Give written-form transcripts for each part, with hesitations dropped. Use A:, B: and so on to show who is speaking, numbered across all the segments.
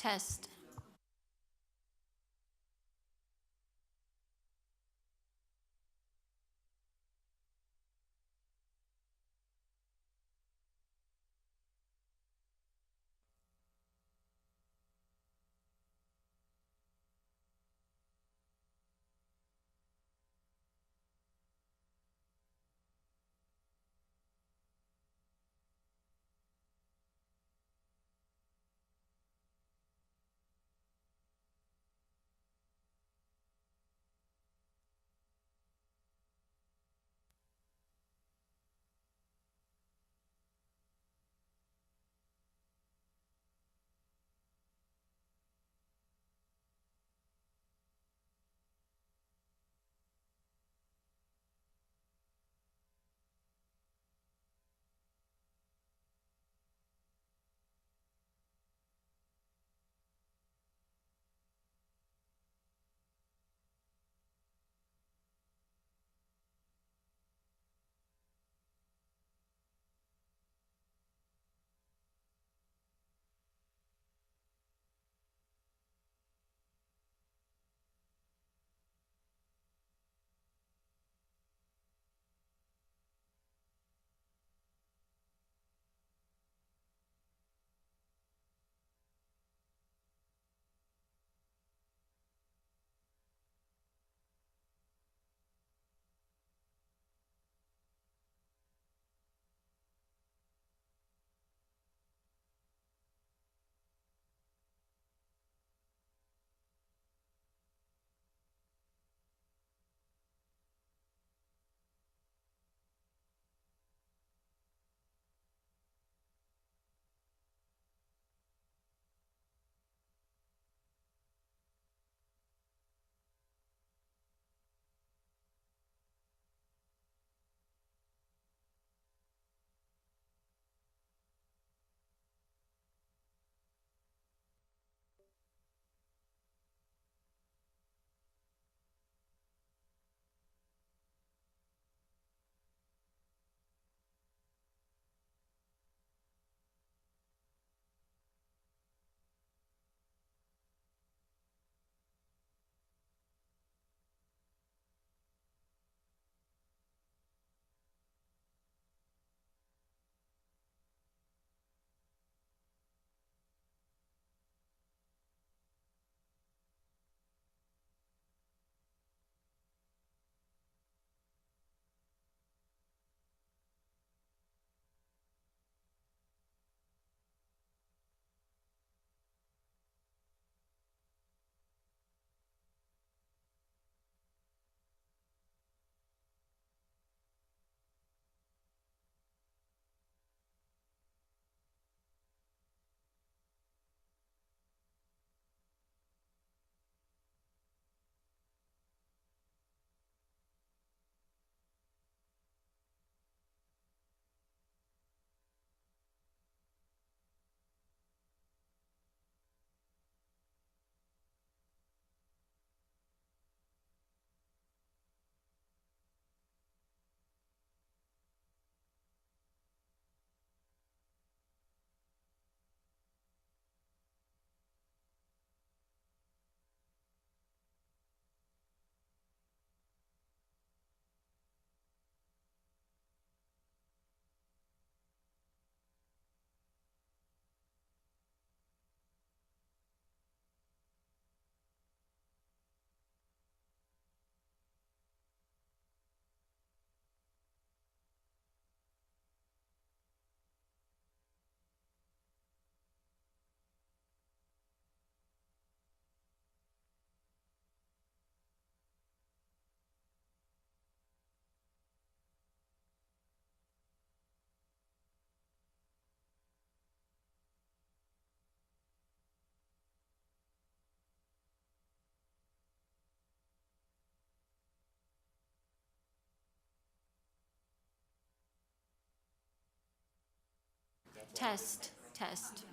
A: Test. Test. Test.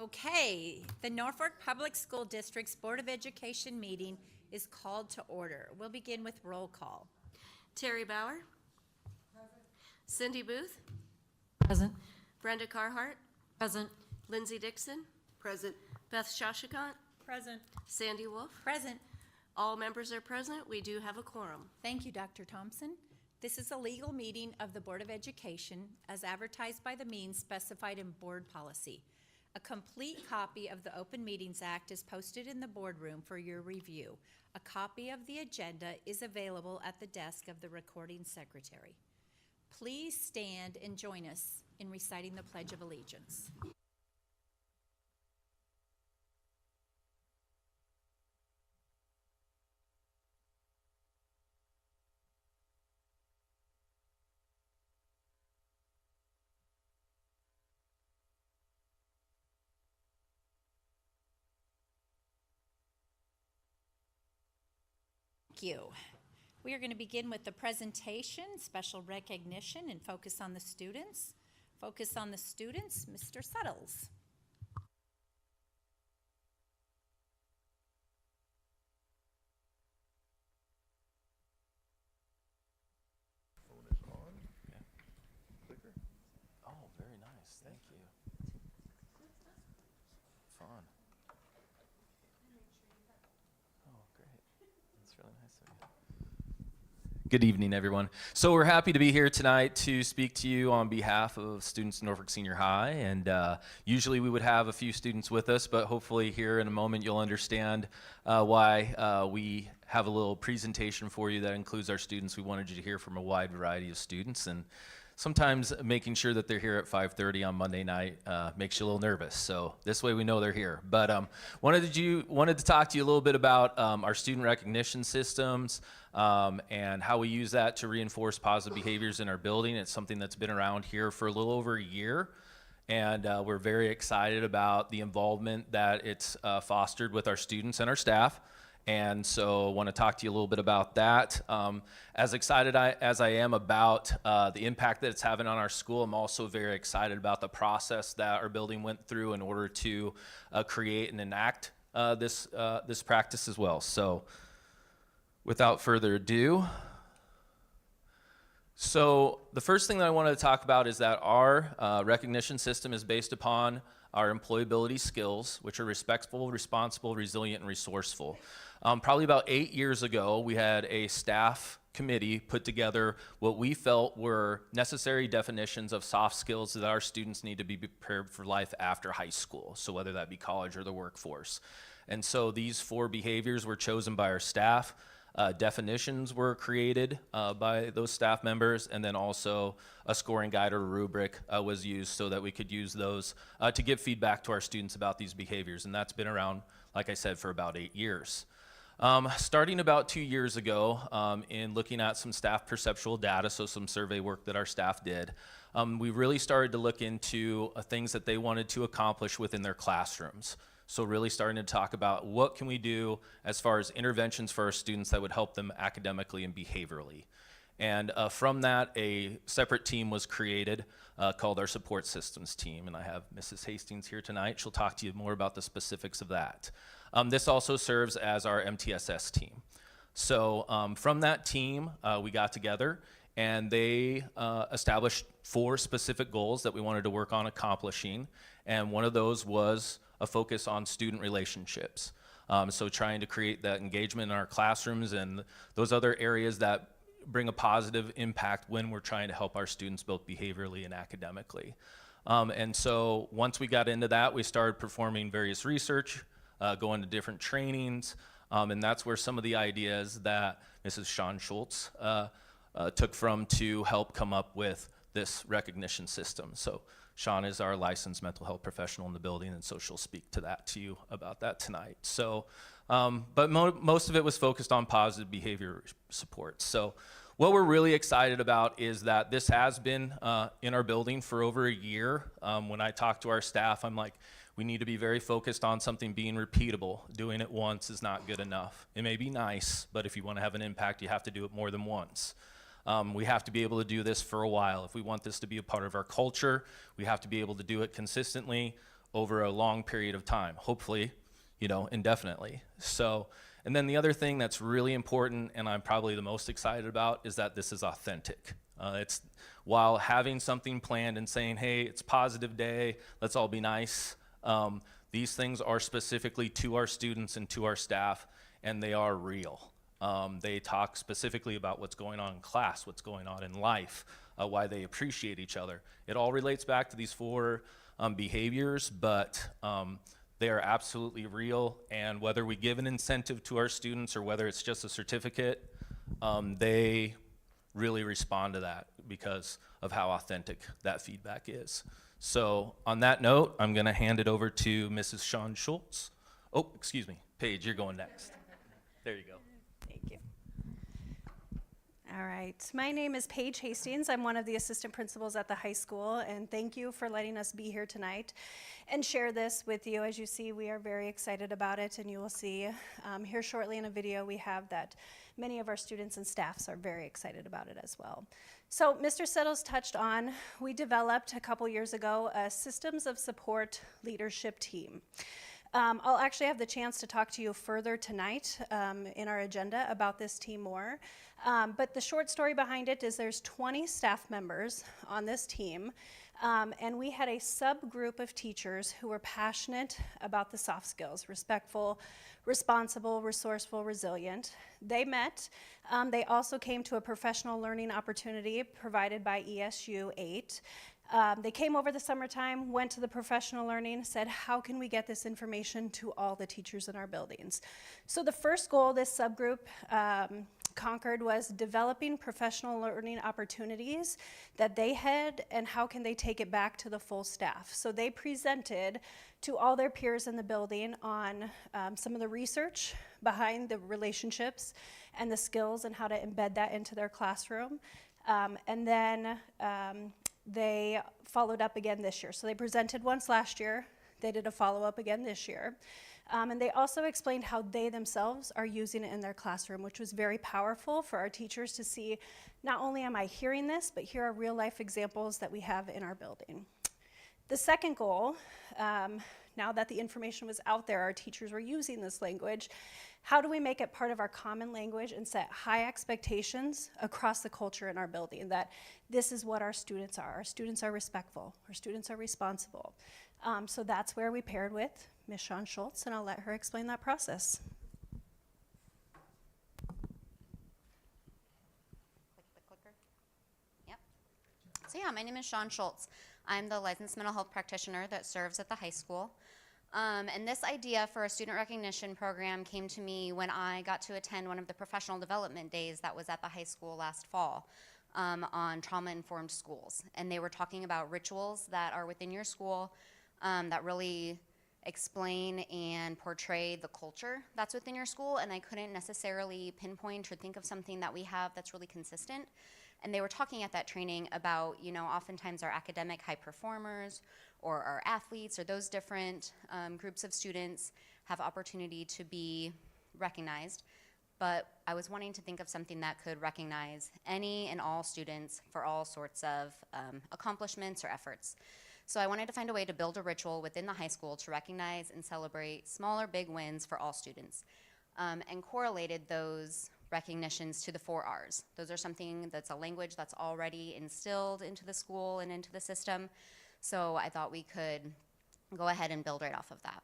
B: Okay, the Norfolk Public School District's Board of Education meeting is called to order. We'll begin with roll call.
C: Terry Bauer. Present. Cindy Booth.
A: Present.
C: Brenda Carhart.
A: Present.
C: Lindsay Dixon.
D: Present.
C: Beth Shashikant.
D: Present.
C: Sandy Wolf.
B: Present.
C: All members are present. We do have a quorum.
B: Thank you, Dr. Thompson. This is a legal meeting of the Board of Education as advertised by the means specified in board policy. A complete copy of the Open Meetings Act is posted in the boardroom for your review. A copy of the agenda is available at the desk of the recording secretary. Please stand and join us in reciting the Pledge of Allegiance. Thank you. We are going to begin with the presentation, special recognition, and focus on the students. Focus on the students, Mr. Suttles.
E: Phone is on. Yeah. Clicker. Oh, very nice. Thank you. Fun. Oh, great. That's really nice of you. Good evening, everyone. So we're happy to be here tonight to speak to you on behalf of students in Norfolk Senior High. And usually we would have a few students with us, but hopefully here in a moment you'll understand why we have a little presentation for you that includes our students. We wanted you to hear from a wide variety of students, and sometimes making sure that they're here at 5:30 on Monday night makes you a little nervous. So this way we know they're here. But wanted to talk to you a little bit about our student recognition systems and how we use that to reinforce positive behaviors in our building. It's something that's been around here for a little over a year. And we're very excited about the involvement that it's fostered with our students and our staff. And so I want to talk to you a little bit about that. As excited as I am about the impact that it's having on our school, I'm also very excited about the process that our building went through in order to create and enact this practice as well. So without further ado, so the first thing that I wanted to talk about is that our recognition system is based upon our employability skills, which are respectful, responsible, resilient, and resourceful. Probably about 8 years ago, we had a staff committee put together what we felt were necessary definitions of soft skills that our students need to be prepared for life after high school, so whether that be college or the workforce. And so these 4 behaviors were chosen by our staff. Definitions were created by those staff members, and then also a scoring guide or rubric was used so that we could use those to give feedback to our students about these behaviors. And that's been around, like I said, for about 8 years. Starting about 2 years ago, in looking at some staff perceptual data, so some survey work that our staff did, we really started to look into things that they wanted to accomplish within their classrooms. So really starting to talk about what can we do as far as interventions for our students that would help them academically and behaviorally. And from that, a separate team was created called our support systems team. And I have Mrs. Hastings here tonight. She'll talk to you more about the specifics of that. This also serves as our MTSS team. So from that team, we got together and they established 4 specific goals that we wanted to work on accomplishing. And one of those was a focus on student relationships. So trying to create that engagement in our classrooms and those other areas that bring a positive impact when we're trying to help our students both behaviorally and academically. And so once we got into that, we started performing various research, going to different trainings, and that's where some of the ideas that Mrs. Sean Schultz took from to help come up with this recognition system. So Sean is our licensed mental health professional in the building, and so she'll speak to that to you about that tonight. So, but most of it was focused on positive behavior support. So what we're really excited about is that this has been in our building for over a year. When I talk to our staff, I'm like, we need to be very focused on something being repeatable. Doing it once is not good enough. It may be nice, but if you want to have an impact, you have to do it more than once. We have to be able to do this for a while. If we want this to be a part of our culture, we have to be able to do it consistently over a long period of time, hopefully, indefinitely. So, and then the other thing that's really important, and I'm probably the most excited about, is that this is authentic. It's while having something planned and saying, hey, it's positive day, let's all be nice. These things are specifically to our students and to our staff, and they are real. They talk specifically about what's going on in class, what's going on in life, why they appreciate each other. It all relates back to these 4 behaviors, but they are absolutely real, and whether we give an incentive to our students or whether it's just a certificate, they really respond to that because of how authentic that feedback is. So on that note, I'm gonna hand it over to Mrs. Sean Schultz. Oh, excuse me, Paige, you're going next. There you go.
D: Thank you. All right, my name is Paige Hastings. I'm one of the assistant principals at the high school, and thank you for letting us be here tonight and share this with you. As you see, we are very excited about it, and you will see here shortly in a video we have that many of our students and staffs are very excited about it as well. So Mr. Settles touched on, we developed a couple years ago a Systems of Support leadership team. I'll actually have the chance to talk to you further tonight in our agenda about this team more. But the short story behind it is there's 20 staff members on this team, and we had a subgroup of teachers who were passionate about the soft skills: respectful, responsible, resourceful, resilient. They met. They also came to a professional learning opportunity provided by ESU 8. They came over the summertime, went to the professional learning, said, how can we get this information to all the teachers in our buildings? So the first goal this subgroup conquered was developing professional learning opportunities that they had, and how can they take it back to the full staff. So they presented to all their peers in the building on some of the research behind the relationships and the skills and how to embed that into their classroom. And then they followed up again this year. So they presented once last year, they did a follow-up again this year. And they also explained how they themselves are using it in their classroom, which was very powerful for our teachers to see, not only am I hearing this, but here are real life examples that we have in our building. The second goal, now that the information was out there, our teachers were using this language, how do we make it part of our common language and set high expectations across the culture in our building, that this is what our students are. Our students are respectful. Our students are responsible. So that's where we paired with Ms. Sean Schultz, and I'll let her explain that process.
A: Click the clicker. Yep. So yeah, my name is Sean Schultz. I'm the licensed mental health practitioner that serves at the high school. And this idea for a student recognition program came to me when I got to attend one of the professional development days that was at the high school last fall on trauma-informed schools. And they were talking about rituals that are within your school that really explain and portray the culture that's within your school. And I couldn't necessarily pinpoint or think of something that we have that's really consistent. And they were talking at that training about, oftentimes our academic high performers or our athletes or those different groups of students have opportunity to be recognized. But I was wanting to think of something that could recognize any and all students for all sorts of accomplishments or efforts. So I wanted to find a way to build a ritual within the high school to recognize and celebrate small or big wins for all students, and correlated those recognitions to the 4 R's. Those are something that's a language that's already instilled into the school and into the system. So I thought we could go ahead and build right off of that.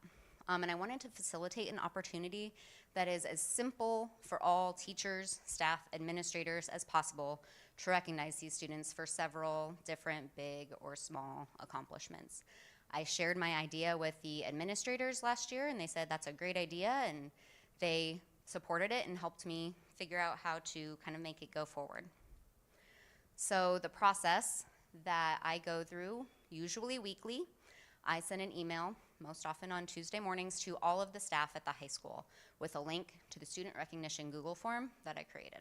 A: And I wanted to facilitate an opportunity that is as simple for all teachers, staff, administrators as possible to recognize these students for several different big or small accomplishments. I shared my idea with the administrators last year, and they said that's a great idea, and they supported it and helped me figure out how to kind of make it go forward. So the process that I go through, usually weekly, I send an email, most often on Tuesday mornings, to all of the staff at the high school with a link to the student recognition Google form that I created.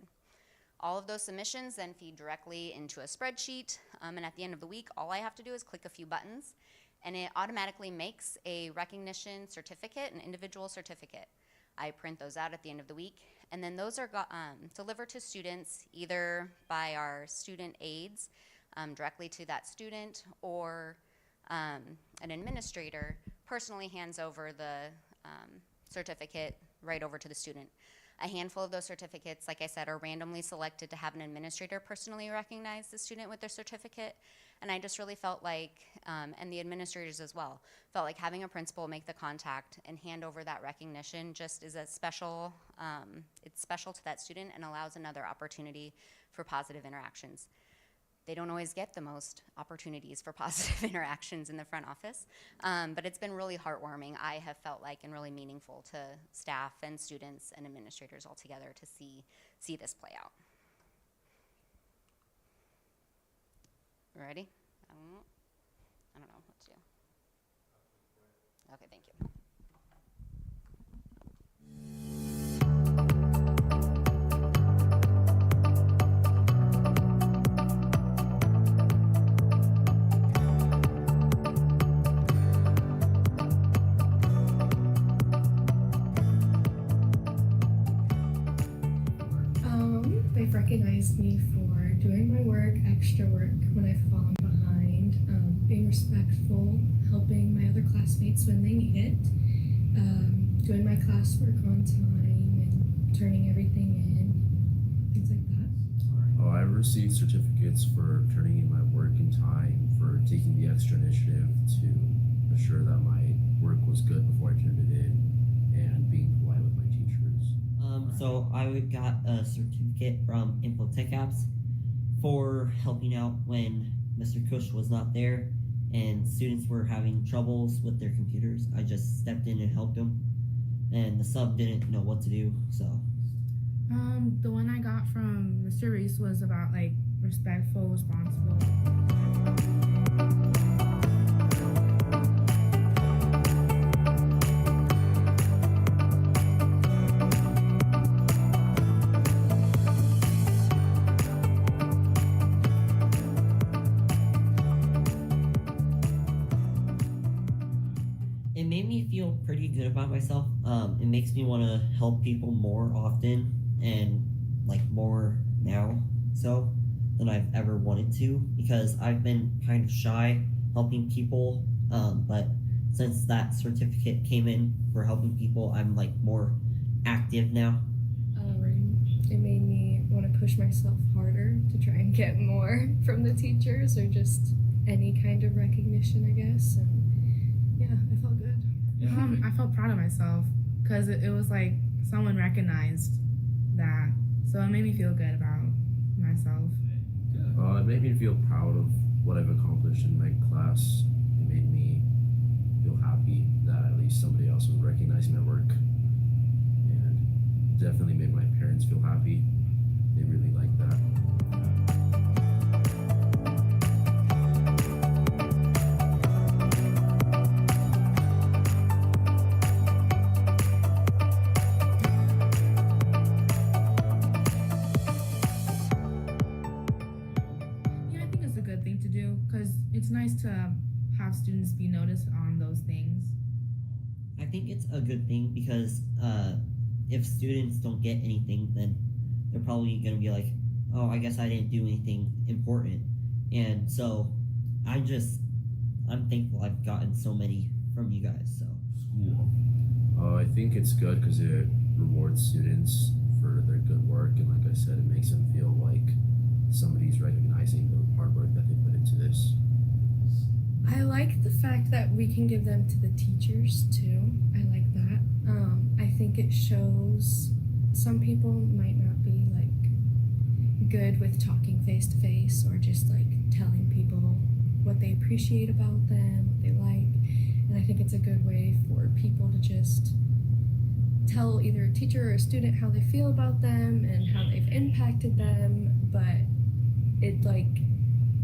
A: All of those submissions then feed directly into a spreadsheet, and at the end of the week, all I have to do is click a few buttons, and it automatically makes a recognition certificate, an individual certificate. I print those out at the end of the week, and then those are delivered to students either by our student aides directly to that student, or an administrator personally hands over the certificate right over to the student. A handful of those certificates, like I said, are randomly selected to have an administrator personally recognize the student with their certificate. And I just really felt like, and the administrators as well, felt like having a principal make the contact and hand over that recognition just is a special, it's special to that student and allows another opportunity for positive interactions. They don't always get the most opportunities for positive interactions in the front office, but it's been really heartwarming, I have felt like, and really meaningful to staff and students and administrators all together to see this play out. Ready? I don't know what to do. Okay, thank you.
F: They've recognized me for doing my work, extra work when I've fallen behind, being respectful, helping my other classmates when they need it, doing my classwork on time and turning everything in, things like that.
G: Oh, I received certificates for turning in my work in time, for taking the extra initiative to assure that my work was good before I turned it in, and being polite with my teachers.
H: So I got a certificate from Infotech Apps for helping out when Mr. Cush was not there and students were having troubles with their computers. I just stepped in and helped them, and the sub didn't know what to do, so.
I: The one I got from Mr. Reese was about like respectful, responsible.
H: It made me feel pretty good about myself. It makes me want to help people more often and like more now so than I've ever wanted to, because I've been kind of shy helping people, but since that certificate came in for helping people, I'm like more active now.
F: It made me want to push myself harder to try and get more from the teachers or just any kind of recognition, I guess. And yeah, I felt good.
I: I felt proud of myself because it was like someone recognized that, so it made me feel good about myself.
G: It made me feel proud of what I've accomplished in my class. It made me feel happy that at least somebody else was recognizing my work, and definitely made my parents feel happy. They really liked that.
I: Yeah, I think it's a good thing to do because it's nice to have students be noticed on those things.
H: I think it's a good thing because if students don't get anything, then they're probably going to be like, oh, I guess I didn't do anything important. And so I'm thankful I've gotten so many from you guys. So
G: School. I think it's good because it rewards students for their good work, and like I said, it makes them feel like somebody's recognizing the hard work that they put into this.
F: I like the fact that we can give them to the teachers too. I like that. I think it shows some people might not be like good with talking face to face or just like telling people what they appreciate about them, what they like. And I think it's a good way for people to just tell either a teacher or a student how they feel about them and how they've impacted them. But it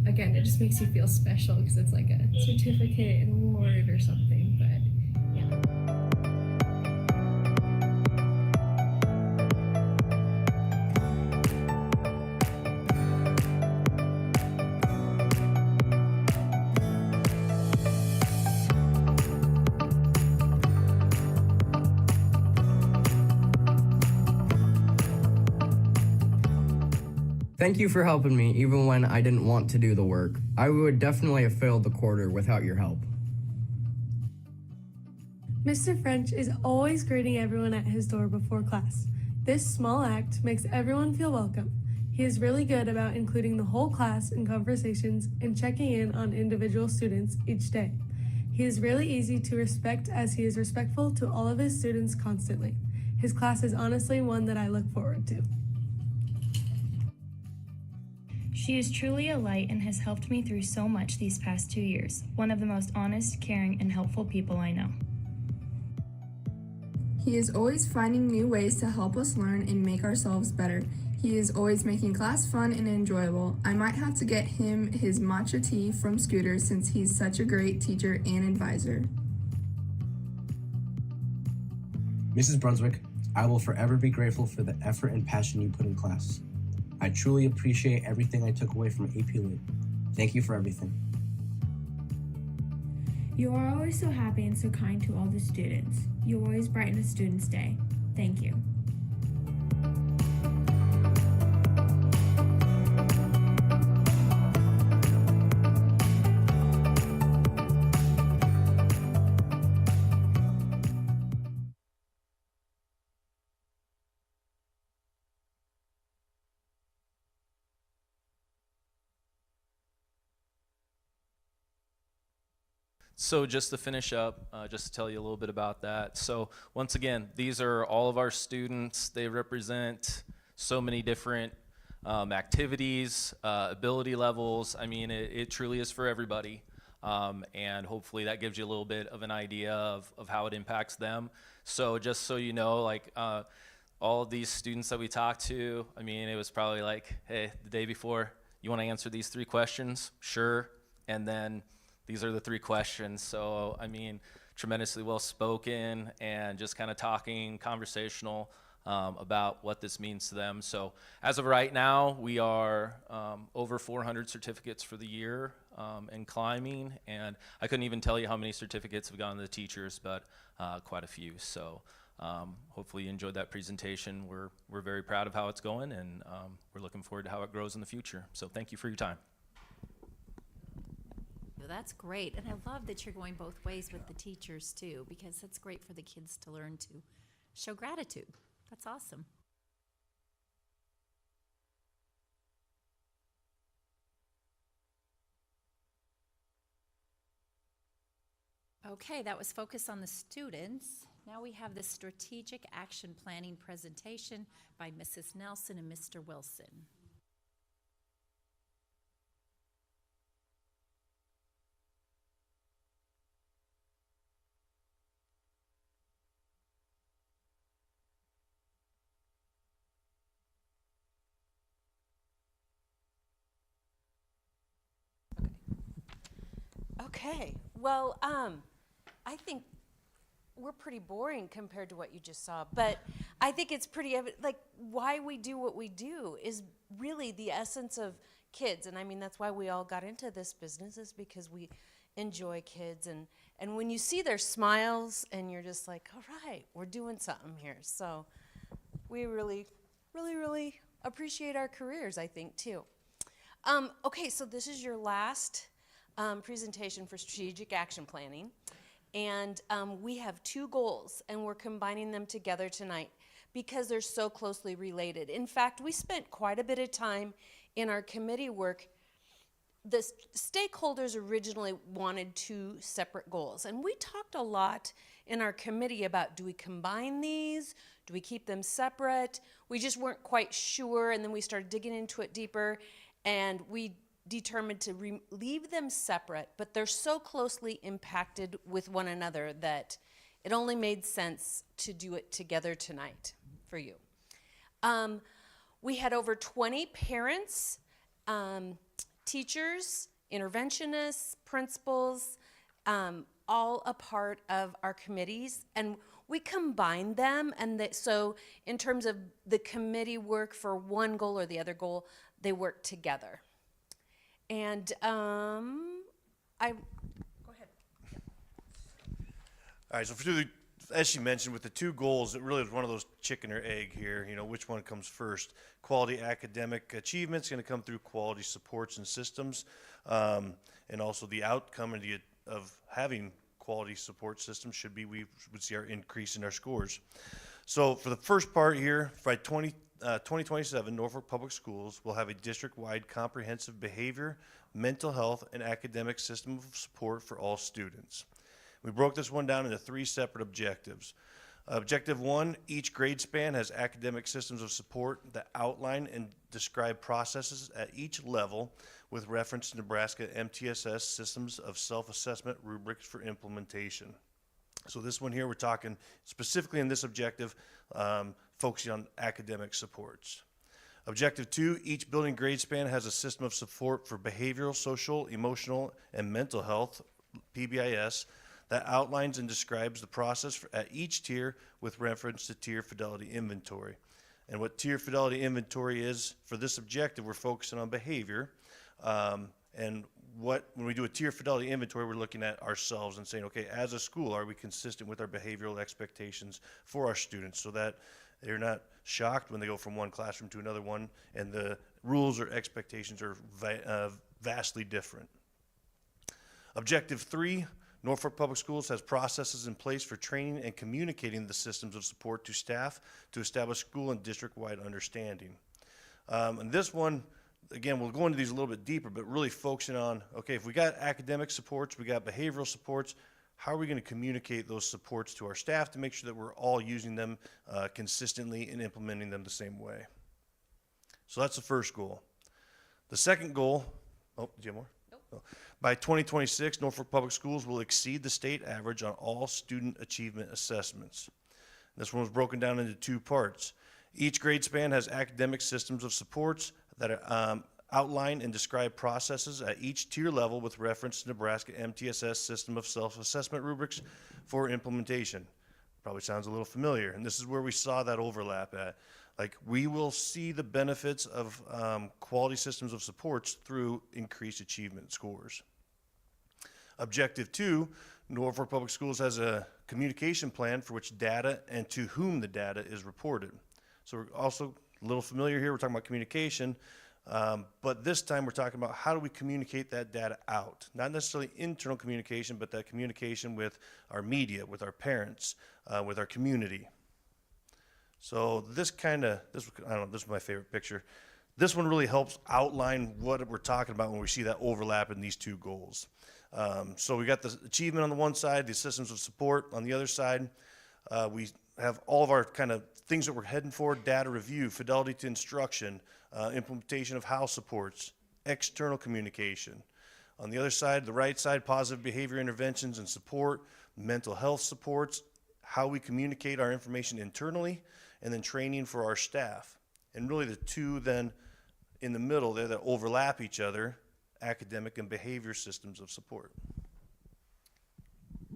F: again, it just makes you feel special because it's like a certificate, an award or something. But yeah.
J: Thank you for helping me even when I didn't want to do the work. I would definitely have failed the quarter without your help.
F: Mr. French is always greeting everyone at his door before class. This small act makes everyone feel welcome. He is really good about including the whole class in conversations and checking in on individual students each day. He is really easy to respect as he is respectful to all of his students constantly. His class is honestly one that I look forward to.
K: She is truly a light and has helped me through so much these past 2 years. One of the most honest, caring, and helpful people I know.
L: He is always finding new ways to help us learn and make ourselves better. He is always making class fun and enjoyable. I might have to get him his matcha tea from Scooter since he's such a great teacher and advisor.
J: Mrs. Brunswick, I will forever be grateful for the effort and passion you put in class. I truly appreciate everything I took away from AP Lit. Thank you for everything.
K: You are always so happy and so kind to all the students. You always brighten a student's day. Thank you.
E: So just to finish up, just to tell you a little bit about that. So once again, these are all of our students. They represent so many different activities, ability levels. I mean, it truly is for everybody. And hopefully that gives you a little bit of an idea of how it impacts them. So just so you know, like all of these students that we talked to, I mean, it was probably like, hey, the day before, you want to answer these 3 questions? Sure. And then these are the 3 questions. So, I mean, tremendously well spoken and just kind of talking, conversational about what this means to them. So, as of right now, we are over 400 certificates for the year in climbing. And I couldn't even tell you how many certificates have gone to the teachers, but quite a few. So, hopefully you enjoyed that presentation. We're very proud of how it's going, and we're looking forward to how it grows in the future. So, thank you for your time.
B: That's great, and I love that you're going both ways with the teachers too, because that's great for the kids to learn to show gratitude. That's awesome. Okay, that was focused on the students. Now we have the strategic action planning presentation by Mrs. Nelson and Mr. Wilson.
M: Okay, well, I think we're pretty boring compared to what you just saw, but I think it's pretty evident, like, why we do what we do is really the essence of kids, and I mean, that's why we all got into this business, is because we enjoy kids, and when you see their smiles, and you're just like, all right, we're doing something here, so we really, really, really appreciate our careers, I think, too. Okay, so this is your last presentation for strategic action planning. And we have 2 goals, and we're combining them together tonight because they're so closely related. In fact, we spent quite a bit of time in our committee work. The stakeholders originally wanted 2 separate goals, and we talked a lot in our committee about, do we combine these? Do we keep them separate? We just weren't quite sure, and then we started digging into it deeper, and we determined to leave them separate, but they're so closely impacted with one another that it only made sense to do it together tonight for you. We had over 20 parents, teachers, interventionists, principals, all a part of our committees, and we combined them, and so in terms of the committee work for one goal or the other goal, they work together. And go ahead.
N: All right, so as she mentioned, with the 2 goals, it really was one of those chicken or egg here, you know, which one comes first. Quality academic achievement is going to come through quality supports and systems, and also the outcome of having quality support system should be, we would see our increase in our scores. So for the first part here, by 2027, Norfolk Public Schools will have a district-wide comprehensive behavior, mental health, and academic system of support for all students. We broke this one down into 3 separate objectives. Objective 1, each grade span has academic systems of support that outline and describe processes at each level with reference to Nebraska MTSS systems of self-assessment rubrics for implementation. So this one here, we're talking specifically in this objective, focusing on academic supports. Objective 2, each building grade span has a system of support for behavioral, social, emotional, and mental health, PBIS, that outlines and describes the process at each tier with reference to tier fidelity inventory. And what tier fidelity inventory is for this objective, we're focusing on behavior. And when we do a tier fidelity inventory, we're looking at ourselves and saying, okay, as a school, are we consistent with our behavioral expectations for our students so that they're not shocked when they go from one classroom to another one and the rules or expectations are vastly different. Objective 3, Norfolk Public Schools has processes in place for training and communicating the systems of support to staff to establish school and district-wide understanding. And this one, again, we'll go into these a little bit deeper, but really focusing on, okay, if we got academic supports, we got behavioral supports, how are we going to communicate those supports to our staff to make sure that we're all using them consistently and implementing them the same way? So that's the first goal. The second goal, oh, do you have more? Nope. Oh. By 2026, Norfolk Public Schools will exceed the state average on all student achievement assessments. This one was broken down into 2 parts. Each grade span has academic systems of supports that outline and describe processes at each tier level with reference to Nebraska MTSS system of self-assessment rubrics for implementation. Probably sounds a little familiar, and this is where we saw that overlap at. Like, we will see the benefits of quality systems of supports through increased achievement scores. Objective 2, Norfolk Public Schools has a communication plan for which data and to whom the data is reported. So we're also a little familiar here, we're talking about communication, but this time we're talking about how do we communicate that data out? Not necessarily internal communication, but that communication with our media, with our parents, with our community. So this I don't know, this is my favorite picture. This one really helps outline what we're talking about when we see that overlap in these 2 goals. So we got the achievement on the one side, the systems of support on the other side. We have all of our kind of things that we're heading for: data review, fidelity to instruction, implementation of house supports, external communication. On the other side, the right side, positive behavior interventions and support, mental health supports, how we communicate our information internally, and then training for our staff. And really the 2 then in the middle there that overlap each other, academic and behavior systems of support.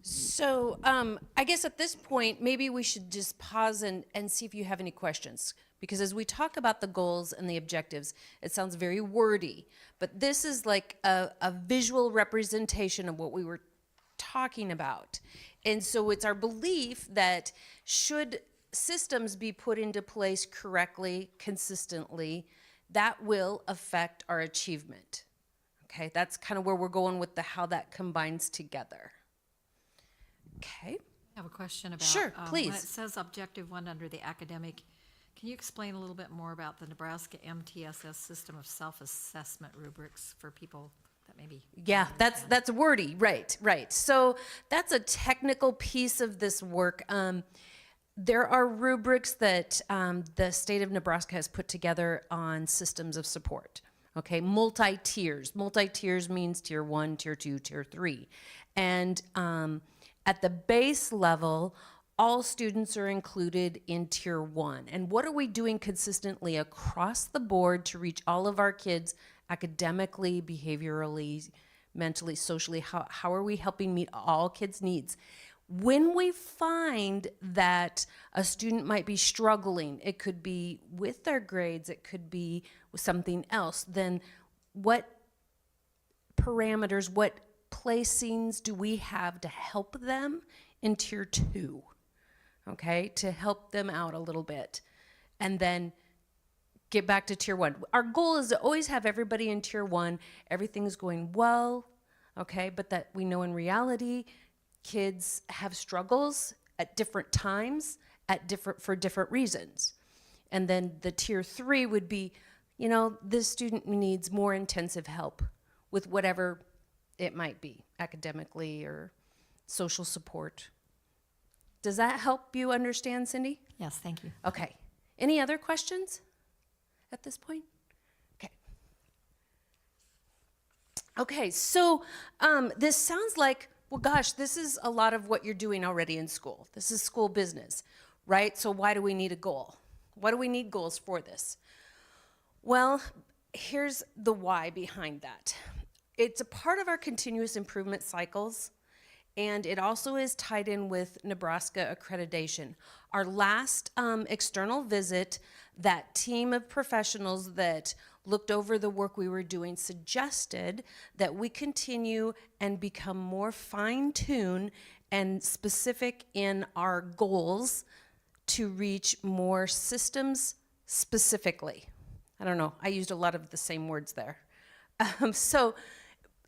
M: So I guess at this point, maybe we should just pause and see if you have any questions. Because as we talk about the goals and the objectives, it sounds very wordy. But this is like a visual representation of what we were talking about. And so it's our belief that should systems be put into place correctly, consistently, that will affect our achievement. Okay, that's kind of where we're going with how that combines together. Okay.
O: I have a question about,
M: Sure, please.
O: When it says objective 1 under the academic, can you explain a little bit more about the Nebraska MTSS system of self-assessment rubrics for people that maybe?
M: Yeah, that's wordy, right. So that's a technical piece of this work. There are rubrics that the state of Nebraska has put together on systems of support. Okay, multi-tiers. Multi-tiers means tier 1, tier 2, tier 3. And at the base level, all students are included in tier 1. And what are we doing consistently across the board to reach all of our kids academically, behaviorally, mentally, socially? How are we helping meet all kids' needs? When we find that a student might be struggling, it could be with their grades, it could be with something else, then what parameters, what placings do we have to help them in tier 2, okay, to help them out a little bit, and then get back to tier 1. Our goal is to always have everybody in tier 1, everything's going well, okay, but that we know in reality, kids have struggles at different times for different reasons. And then the tier 3 would be, you know, this student needs more intensive help with whatever it might be, academically or social support. Does that help you understand, Cindy?
O: Yes, thank you.
M: Okay. Any other questions at this point? Okay. Okay, so this sounds like, well, gosh, this is a lot of what you're doing already in school. This is school business, right? So why do we need a goal? Why do we need goals for this? Well, here's the why behind that. It's a part of our continuous improvement cycles, and it also is tied in with Nebraska accreditation. Our last external visit, that team of professionals that looked over the work we were doing suggested that we continue and become more fine-tuned and specific in our goals to reach more systems specifically. I don't know, I used a lot of the same words there.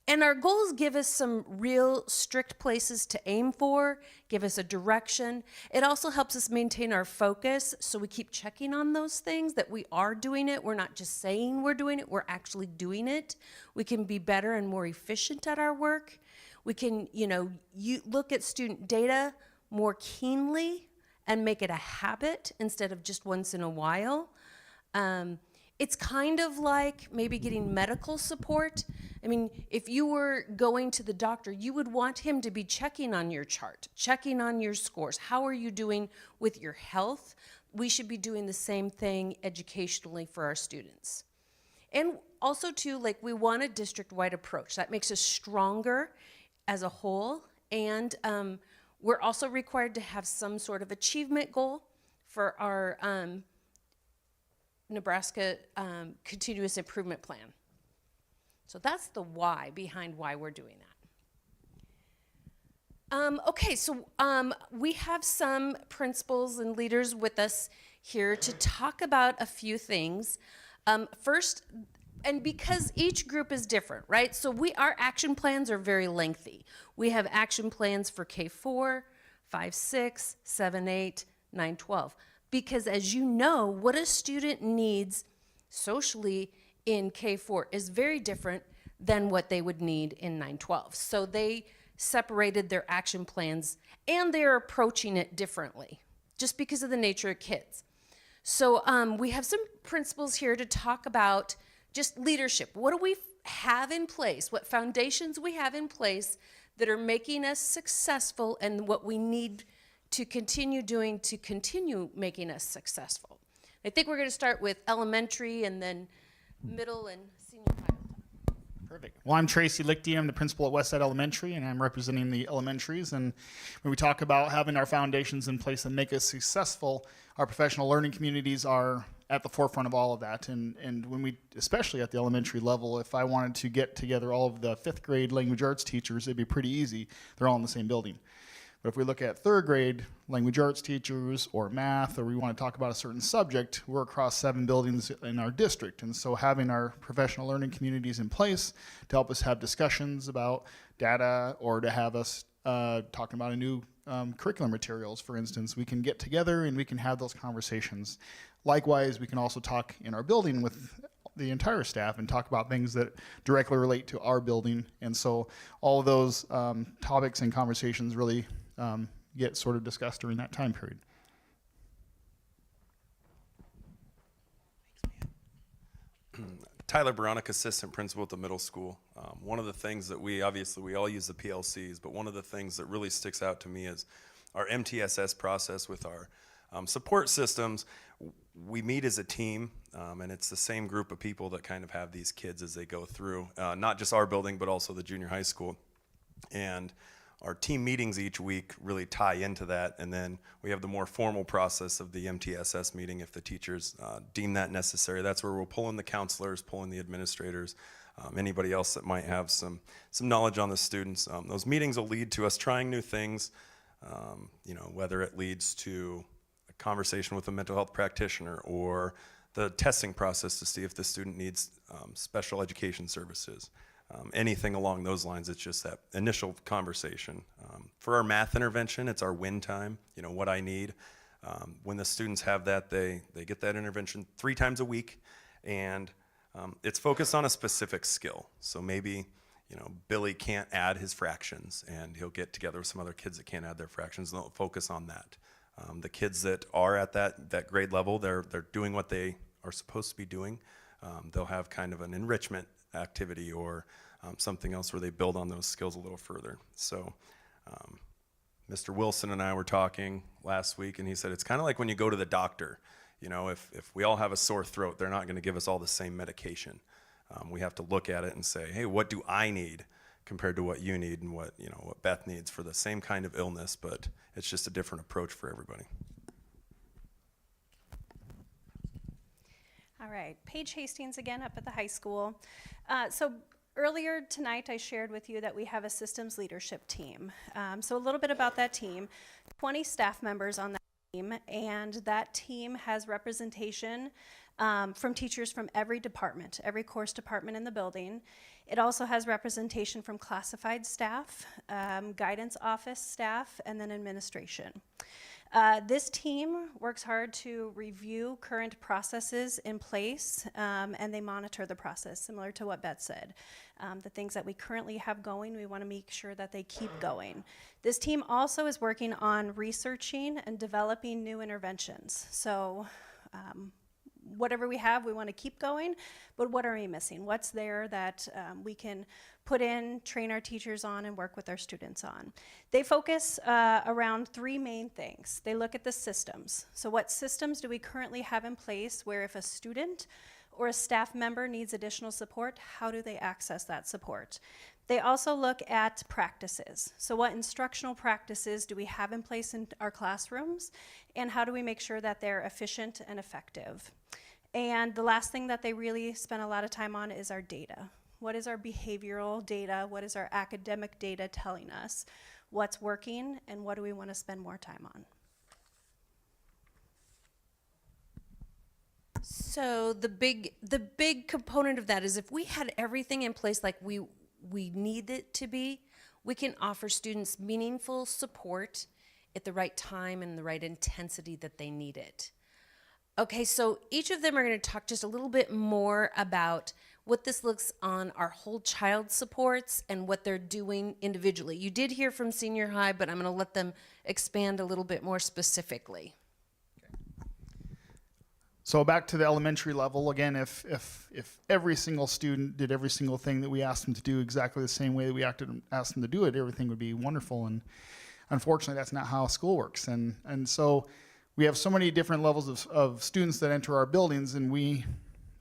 M: And our goals give us some real strict places to aim for, give us a direction. It also helps us maintain our focus, so we keep checking on those things, that we are doing it. We're not just saying we're doing it, we're actually doing it. We can be better and more efficient at our work. We can, look at student data more keenly and make it a habit instead of just once in a while. It's kind of like maybe getting medical support. I mean, if you were going to the doctor, you would want him to be checking on your chart, checking on your scores. How are you doing with your health? We should be doing the same thing educationally for our students. And also too, like, we want a district-wide approach. That makes us stronger as a whole. And we're also required to have some sort of achievement goal for our Nebraska Continuous Improvement Plan. So that's the why behind why we're doing that. Okay, so we have some principals and leaders with us here to talk about a few things. First, and because each group is different, right? So our action plans are very lengthy. We have action plans for K4, 5, 6, 7, 8, 9, 12. Because as you know, what a student needs socially in K4 is very different than what they would need in 9-12. So they separated their action plans, and they're approaching it differently, just because of the nature of kids. So we have some principals here to talk about just leadership. What do we have in place? What foundations we have in place that are making us successful, and what we need to continue doing to continue making us successful. I think we're going to start with elementary and then middle and senior high.
P: Perfect. Well, I'm Tracy Lichty. I'm the principal at Westside Elementary, and I'm representing the elementaries. And when we talk about having our foundations in place that make us successful, our professional learning communities are at the forefront of all of that. And when we, especially at the elementary level, if I wanted to get together all of the 5th grade language arts teachers, it'd be pretty easy. They're all in the same building. But if we look at 3rd grade language arts teachers or math, or we want to talk about a certain subject, we're across 7 buildings in our district. And so having our professional learning communities in place to help us have discussions about data, or to have us talking about a new curriculum materials, for instance, we can get together and we can have those conversations. Likewise, we can also talk in our building with the entire staff and talk about things that directly relate to our building. And so all of those topics and conversations really get sort of discussed during that time period.
Q: Tyler Baronic, assistant principal at the middle school. One of the things that we all use the PLCs, but one of the things that really sticks out to me is our MTSS process with our support systems. We meet as a team, and it's the same group of people that kind of have these kids as they go through, not just our building, but also the junior high school. And our team meetings each week really tie into that, and then we have the more formal process of the MTSS meeting if the teachers deem that necessary. That's where we'll pull in the counselors, pull in the administrators, anybody else that might have some knowledge on the students. Those meetings will lead to us trying new things, whether it leads to a conversation with a mental health practitioner, or the testing process to see if the student needs special education services. anything along those lines. It's just that initial conversation. For our math intervention, it's our win time, what I need. When the students have that, they get that intervention 3 times a week, and it's focused on a specific skill. So maybe, Billy can't add his fractions, and he'll get together with some other kids that can't add their fractions, and they'll focus on that. The kids that are at that grade level, they're doing what they are supposed to be doing. They'll have kind of an enrichment activity or something else where they build on those skills a little further. So Mr. Wilson and I were talking last week, and he said it's kind of like when you go to the doctor. If we all have a sore throat, they're not going to give us all the same medication. We have to look at it and say, hey, what do I need compared to what you need and what Beth needs for the same kind of illness, but it's just a different approach for everybody.
D: All right, Paige Hastings again up at the high school. So earlier tonight I shared with you that we have a systems leadership team. So a little bit about that team, 20 staff members on that team, and that team has representation from teachers from every department, every course department in the building. It also has representation from classified staff, guidance office staff, and then administration. This team works hard to review current processes in place, and they monitor the process, similar to what Beth said. The things that we currently have going, we want to make sure that they keep going. This team also is working on researching and developing new interventions. So whatever we have, we want to keep going, but what are we missing? What's there that we can put in, train our teachers on, and work with our students on? They focus around 3 main things. They look at the systems. So what systems do we currently have in place where if a student or a staff member needs additional support, how do they access that support? They also look at practices. So what instructional practices do we have in place in our classrooms, and how do we make sure that they're efficient and effective? And the last thing that they really spend a lot of time on is our data. What is our behavioral data? What is our academic data telling us? What's working, and what do we want to spend more time on?
M: So the big component of that is if we had everything in place like we need it to be, we can offer students meaningful support at the right time and the right intensity that they need it. Okay, so each of them are going to talk just a little bit more about what this looks on our whole child supports and what they're doing individually. You did hear from senior high, but I'm going to let them expand a little bit more specifically.
P: So back to the elementary level, again, if every single student did every single thing that we asked them to do exactly the same way that we asked them to do it, everything would be wonderful. And unfortunately, that's not how school works. And so we have so many different levels of students that enter our buildings, and we,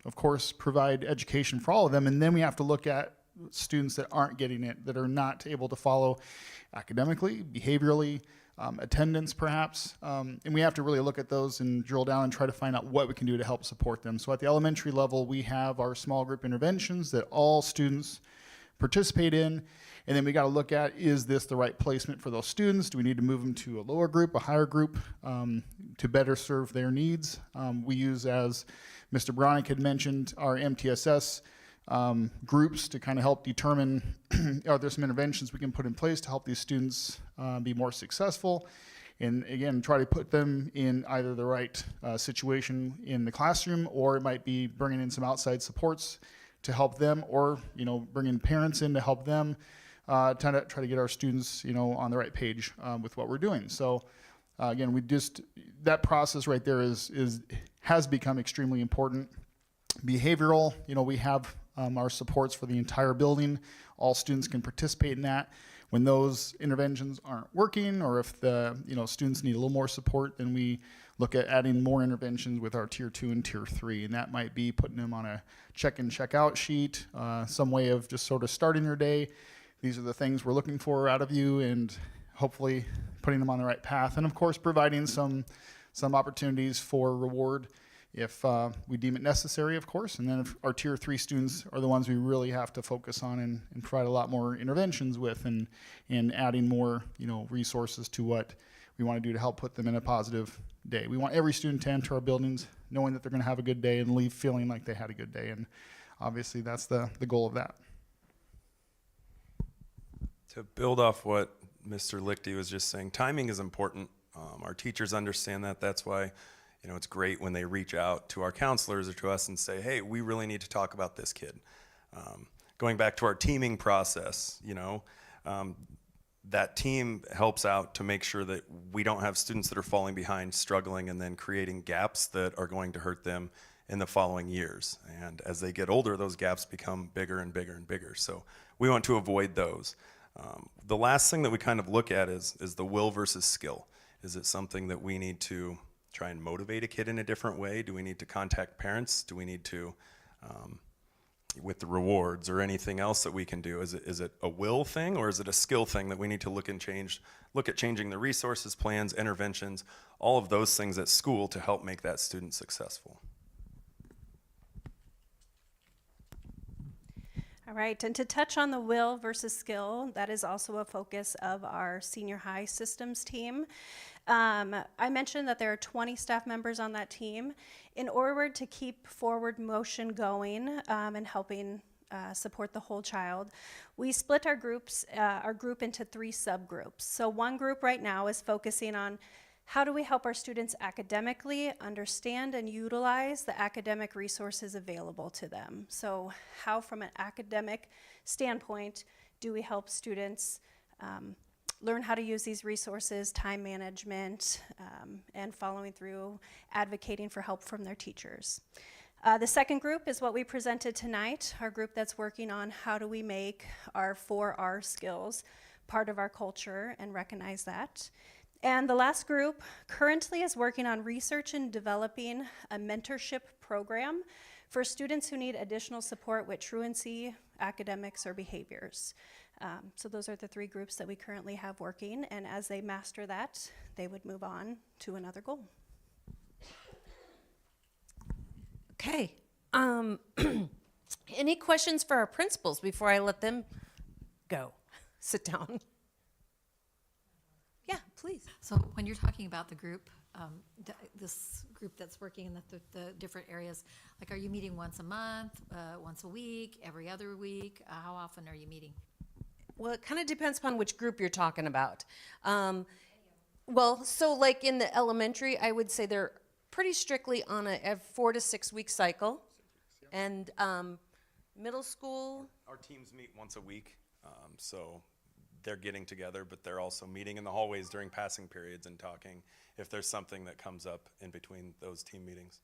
P: of course, provide education for all of them. And then we have to look at students that aren't getting it, that are not able to follow academically, behaviorally, attendance perhaps, and we have to really look at those and drill down and try to find out what we can do to help support them. So at the elementary level, we have our small group interventions that all students participate in, and then we got to look at, is this the right placement for those students? Do we need to move them to a lower group, a higher group, to better serve their needs? We use, as Mr. Bronick had mentioned, our MTSS groups to kind of help determine are there some interventions we can put in place to help these students be more successful, and again try to put them in either the right situation in the classroom, or it might be bringing in some outside supports to help them, or bringing parents in to help them try to get our students on the right page with what we're doing. So again, that process right there has become extremely important. Behavioral, we have our supports for the entire building. All students can participate in that. When those interventions aren't working, or if the students need a little more support, then we look at adding more interventions with our tier 2 and tier 3, and that might be putting them on a check-in, check-out sheet, some way of just sort of starting your day. These are the things we're looking for out of you, and hopefully putting them on the right path, and of course providing some opportunities for reward if we deem it necessary, of course. And then if our tier 3 students are the ones we really have to focus on and provide a lot more interventions with, and adding more resources to what we want to do to help put them in a positive day. We want every student to enter our buildings knowing that they're going to have a good day and leave feeling like they had a good day, and obviously that's the goal of that.
Q: To build off what Mr. Lichty was just saying, timing is important. Our teachers understand that. That's why, it's great when they reach out to our counselors or to us and say, hey, we really need to talk about this kid. Going back to our teaming process, that team helps out to make sure that we don't have students that are falling behind, struggling, and then creating gaps that are going to hurt them in the following years. And as they get older, those gaps become bigger and bigger and bigger. So we want to avoid those. The last thing that we kind of look at is the will versus skill. Is it something that we need to try and motivate a kid in a different way? Do we need to contact parents? Do we need to, with the rewards or anything else that we can do? Is it a will thing, or is it a skill thing that we need to look at changing the resources, plans, interventions, all of those things at school to help make that student successful?
D: All right, and to touch on the will versus skill, that is also a focus of our senior high systems team. I mentioned that there are 20 staff members on that team. In order to keep forward motion going and helping support the whole child, we split our group into 3 subgroups. So one group right now is focusing on how do we help our students academically understand and utilize the academic resources available to them? So how, from an academic standpoint, do we help students learn how to use these resources, time management, and following through, advocating for help from their teachers? The second group is what we presented tonight, our group that's working on how do we make our 4R skills part of our culture and recognize that. And the last group currently is working on research and developing a mentorship program for students who need additional support with truancy, academics, or behaviors. So those are the 3 groups that we currently have working, and as they master that, they would move on to another goal.
M: Okay. Any questions for our principals before I let them go? Sit down. Yeah, please.
O: So when you're talking about the group, this group that's working in the different areas, like, are you meeting once a month, once a week, every other week? How often are you meeting?
M: Well, it kind of depends upon which group you're talking about. Well, so like in the elementary, I would say they're pretty strictly on a 4 to 6 week cycle. And middle school?
Q: Our teams meet once a week, so they're getting together, but they're also meeting in the hallways during passing periods and talking if there's something that comes up in between those team meetings.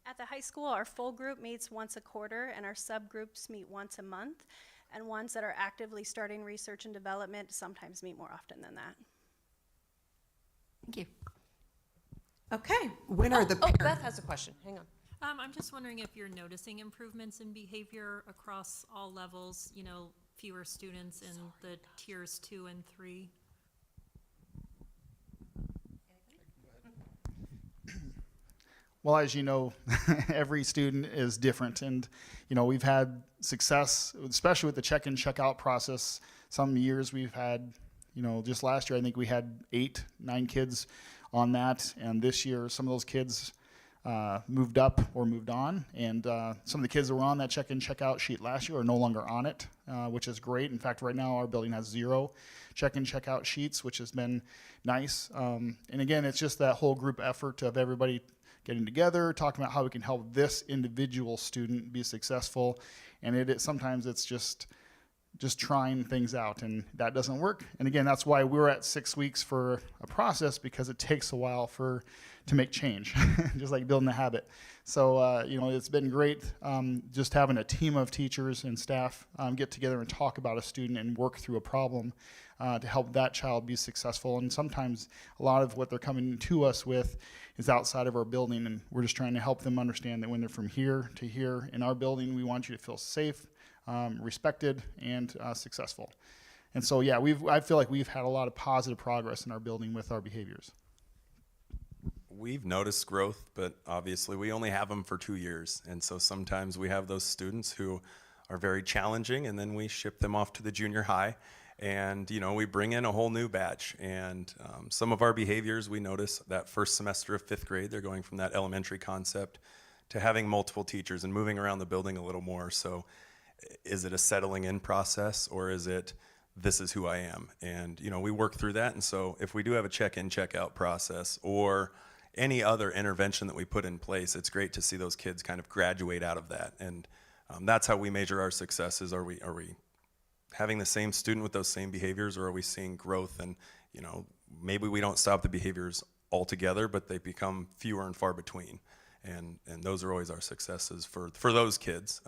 D: At the high school, our full group meets once a quarter, and our subgroups meet once a month. And ones that are actively starting research and development sometimes meet more often than that.
O: Thank you.
M: Okay.
R: When are the parents?
M: Beth has a question. Hang on.
S: I'm just wondering if you're noticing improvements in behavior across all levels, fewer students in the tiers 2 and 3.
P: Well, as you know, every student is different, and we've had success, especially with the check-in, check-out process. Some years we've had, just last year I think we had 8, 9 kids on that, and this year some of those kids moved up or moved on, and some of the kids that were on that check-in, check-out sheet last year are no longer on it, which is great. In fact, right now our building has 0 check-in, check-out sheets, which has been nice. And again, it's just that whole group effort of everybody getting together, talking about how we can help this individual student be successful, and sometimes it's just trying things out, and that doesn't work. And again, that's why we're at 6 weeks for a process, because it takes a while to make change, just like building a habit. So it's been great just having a team of teachers and staff get together and talk about a student and work through a problem to help that child be successful. And sometimes a lot of what they're coming to us with is outside of our building, and we're just trying to help them understand that when they're from here to here in our building, we want you to feel safe, respected, and successful. And so, yeah, I feel like we've had a lot of positive progress in our building with our behaviors.
Q: We've noticed growth, but obviously we only have them for 2 years. And so sometimes we have those students who are very challenging, and then we ship them off to the junior high. And, we bring in a whole new batch. And some of our behaviors, we notice that first semester of 5th grade, they're going from that elementary concept to having multiple teachers and moving around the building a little more. So is it a settling in process, or is it this is who I am. And, you know, we work through that. And so if we do have a check-in, check-out process or any other intervention that we put in place, it's great to see those kids kind of graduate out of that. And that's how we measure our successes. Are we having the same student with those same behaviors, or are we seeing growth? And, you know, maybe we don't stop the behaviors altogether, but they become fewer and far between. And those are always our successes for those kids.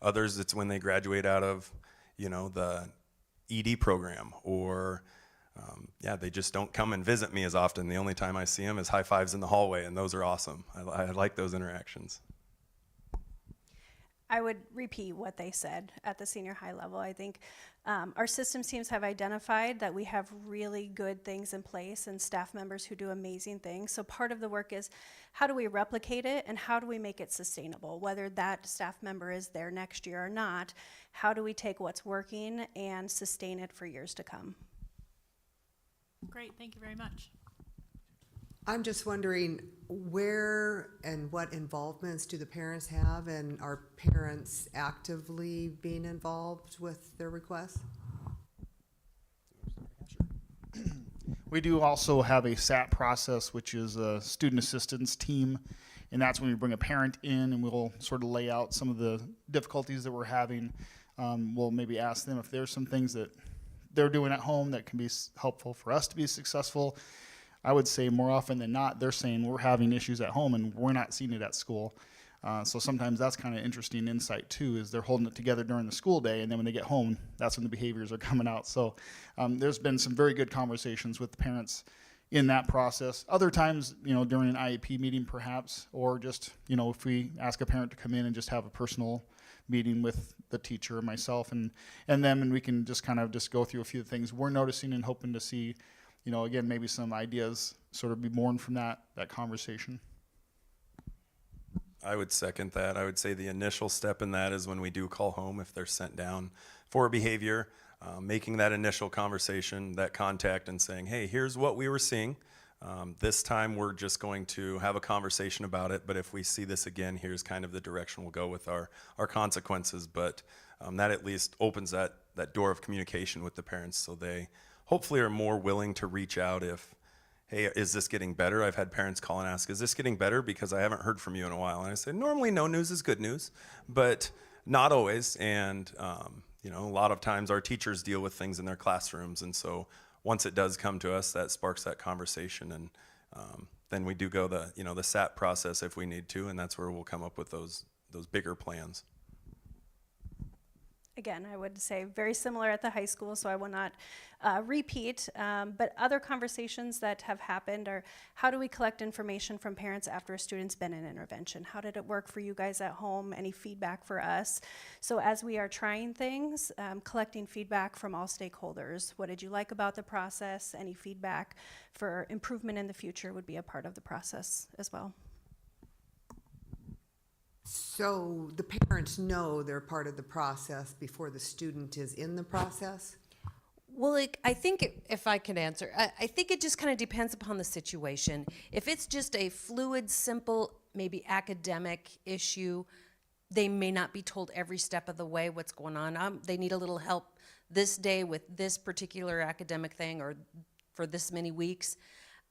Q: Others, it's when they graduate out of, you know, the ED program, or they just don't come and visit me as often. The only time I see them is high fives in the hallway, and those are awesome. I like those interactions.
D: I would repeat what they said at the senior high level. I think our systems teams have identified that we have really good things in place and staff members who do amazing things. So part of the work is how do we replicate it and how do we make it sustainable? Whether that staff member is there next year or not, how do we take what's working and sustain it for years to come?
S: Great, thank you very much.
R: I'm just wondering where and what involvements do the parents have, and are parents actively being involved with their requests?
P: We do also have a SAT process, which is a student assistance team, and that's when we bring a parent in and we'll sort of lay out some of the difficulties that we're having. We'll maybe ask them if there's some things that they're doing at home that can be helpful for us to be successful. I would say more often than not, they're saying we're having issues at home and we're not seeing it at school. So sometimes that's kind of interesting insight too, is they're holding it together during the school day, and then when they get home, that's when the behaviors are coming out. So there's been some very good conversations with the parents in that process. Other times, you know, during an IEP meeting perhaps, or just, you know, if we ask a parent to come in and just have a personal meeting with the teacher, myself, and them, and we can just kind of just go through a few things we're noticing and hoping to see, you know, again, maybe some ideas sort of be born from that conversation.
Q: I would second that. I would say the initial step in that is when we do call home, if they're sent down for behavior, making that initial conversation, that contact, and saying, hey, here's what we were seeing. This time we're just going to have a conversation about it, but if we see this again, here's kind of the direction we'll go with our consequences. But that at least opens that door of communication with the parents, so they hopefully are more willing to reach out if, hey, is this getting better? I've had parents call and ask, is this getting better? Because I haven't heard from you in a while. And I say, normally no news is good news, but not always. And, you know, a lot of times our teachers deal with things in their classrooms. And so once it does come to us, that sparks that conversation. And then we do go the SAT process if we need to. And that's where we'll come up with those bigger plans.
D: Again, I would say very similar at the high school, so I will not repeat, but other conversations that have happened are, how do we collect information from parents after a student's been in intervention? How did it work for you guys at home? Any feedback for us? So as we are trying things, collecting feedback from all stakeholders. What did you like about the process? Any feedback for improvement in the future would be a part of the process as well.
R: So the parents know they're part of the process before the student is in the process?
M: Well, I think if I could answer, I think it just kind of depends upon the situation. If it's just a fluid, simple, maybe academic issue, they may not be told every step of the way what's going on. They need a little help this day with this particular academic thing, or for this many weeks.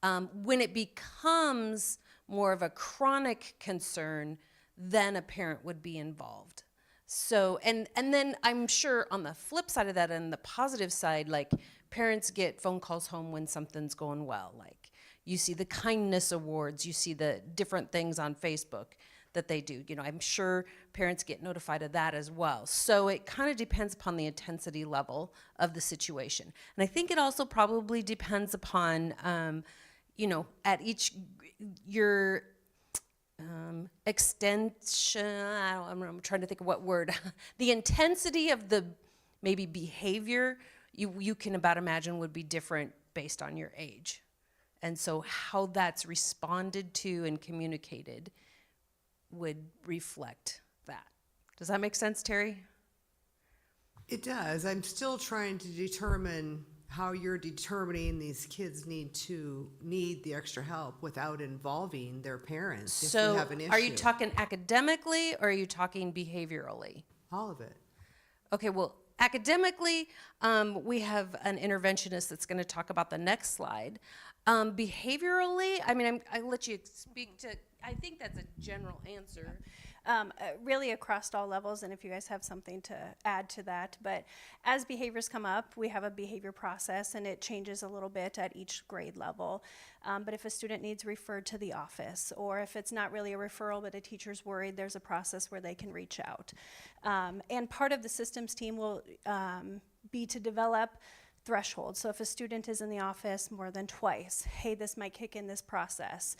M: When it becomes more of a chronic concern, then a parent would be involved. So, and then I'm sure on the flip side of that, and the positive side, like parents get phone calls home when something's going well. Like you see the kindness awards, you see the different things on Facebook that they do. You know, I'm sure parents get notified of that as well. So it kind of depends upon the intensity level of the situation. And I think it also probably depends upon, you know, at each, your extension, I'm trying to think of what word, the intensity of the maybe behavior, you can about imagine would be different based on your age. And so how that's responded to and communicated would reflect that. Does that make sense, Terry?
R: It does. I'm still trying to determine how you're determining these kids need the extra help without involving their parents if we have an issue.
M: Are you talking academically or are you talking behaviorally?
R: All of it.
M: Okay, well, Academically, we have an interventionist that's going to talk about the next slide. Behaviorally, I mean, I'll let you speak to, I think that's a general answer.
D: Really across all levels, and if you guys have something to add to that. But as behaviors come up, we have a behavior process, and it changes a little bit at each grade level. But if a student needs referred to the office, or if it's not really a referral but a teacher's worried, there's a process where they can reach out. And part of the systems team will be to develop threshold. So if a student is in the office more than twice, hey, this might kick in this process.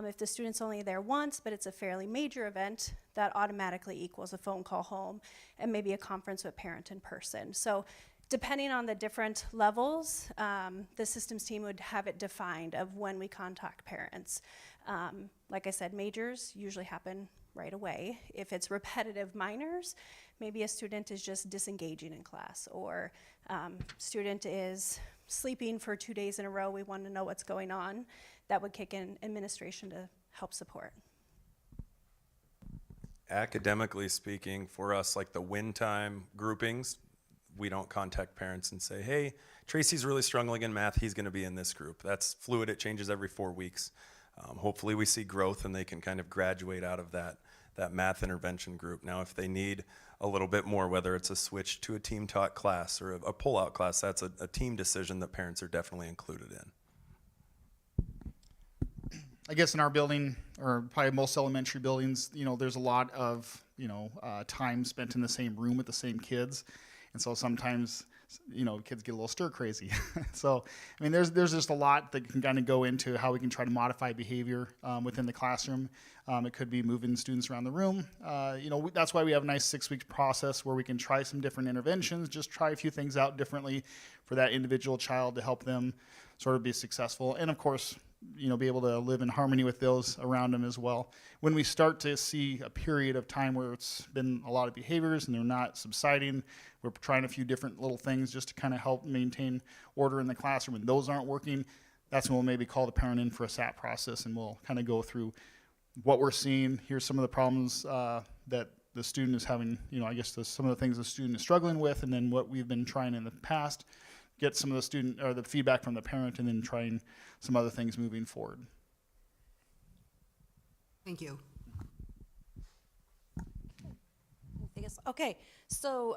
D: If the student's only there once, but it's a fairly major event, that automatically equals a phone call home and maybe a conference with parent in person. So depending on the different levels, the systems team would have it defined of when we contact parents. Like I said, majors usually happen right away. If it's repetitive minors, maybe a student is just disengaging in class, or student is sleeping for 2 days in a row, we want to know what's going on. That would kick in administration to help support.
Q: Academically speaking, for us, like the win time groupings, we don't contact parents and say, hey, Tracy's really struggling in math, he's going to be in this group. That's fluid, it changes every 4 weeks. Hopefully we see growth and they can kind of graduate out of that math intervention group. Now, if they need a little bit more, whether it's a switch to a team taught class or a pull-out class, that's a team decision that parents are definitely included in.
P: I guess in our building, or probably most elementary buildings, you know, there's a lot of, you know, time spent in the same room with the same kids. And so sometimes, you know, kids get a little stir crazy. So, I mean, there's just a lot that can kind of go into how we can try to modify behavior within the classroom. It could be moving students around the room. You know, that's why we have a nice 6-week process where we can try some different interventions, just try a few things out differently for that individual child to help them sort of be successful. And of course, you know, be able to live in harmony with those around them as well. When we start to see a period of time where it's been a lot of behaviors and they're not subsiding, we're trying a few different little things just to kind of help maintain order in the classroom, and those aren't working, that's when we'll maybe call the parent in for a SAT process, and we'll kind of go through what we're seeing. Here's some of the problems that the student is having, you know, I guess some of the things the student is struggling with, and then what we've been trying in the past, get some of the student or the feedback from the parent, and then trying some other things moving forward.
R: Thank you.
M: Okay, so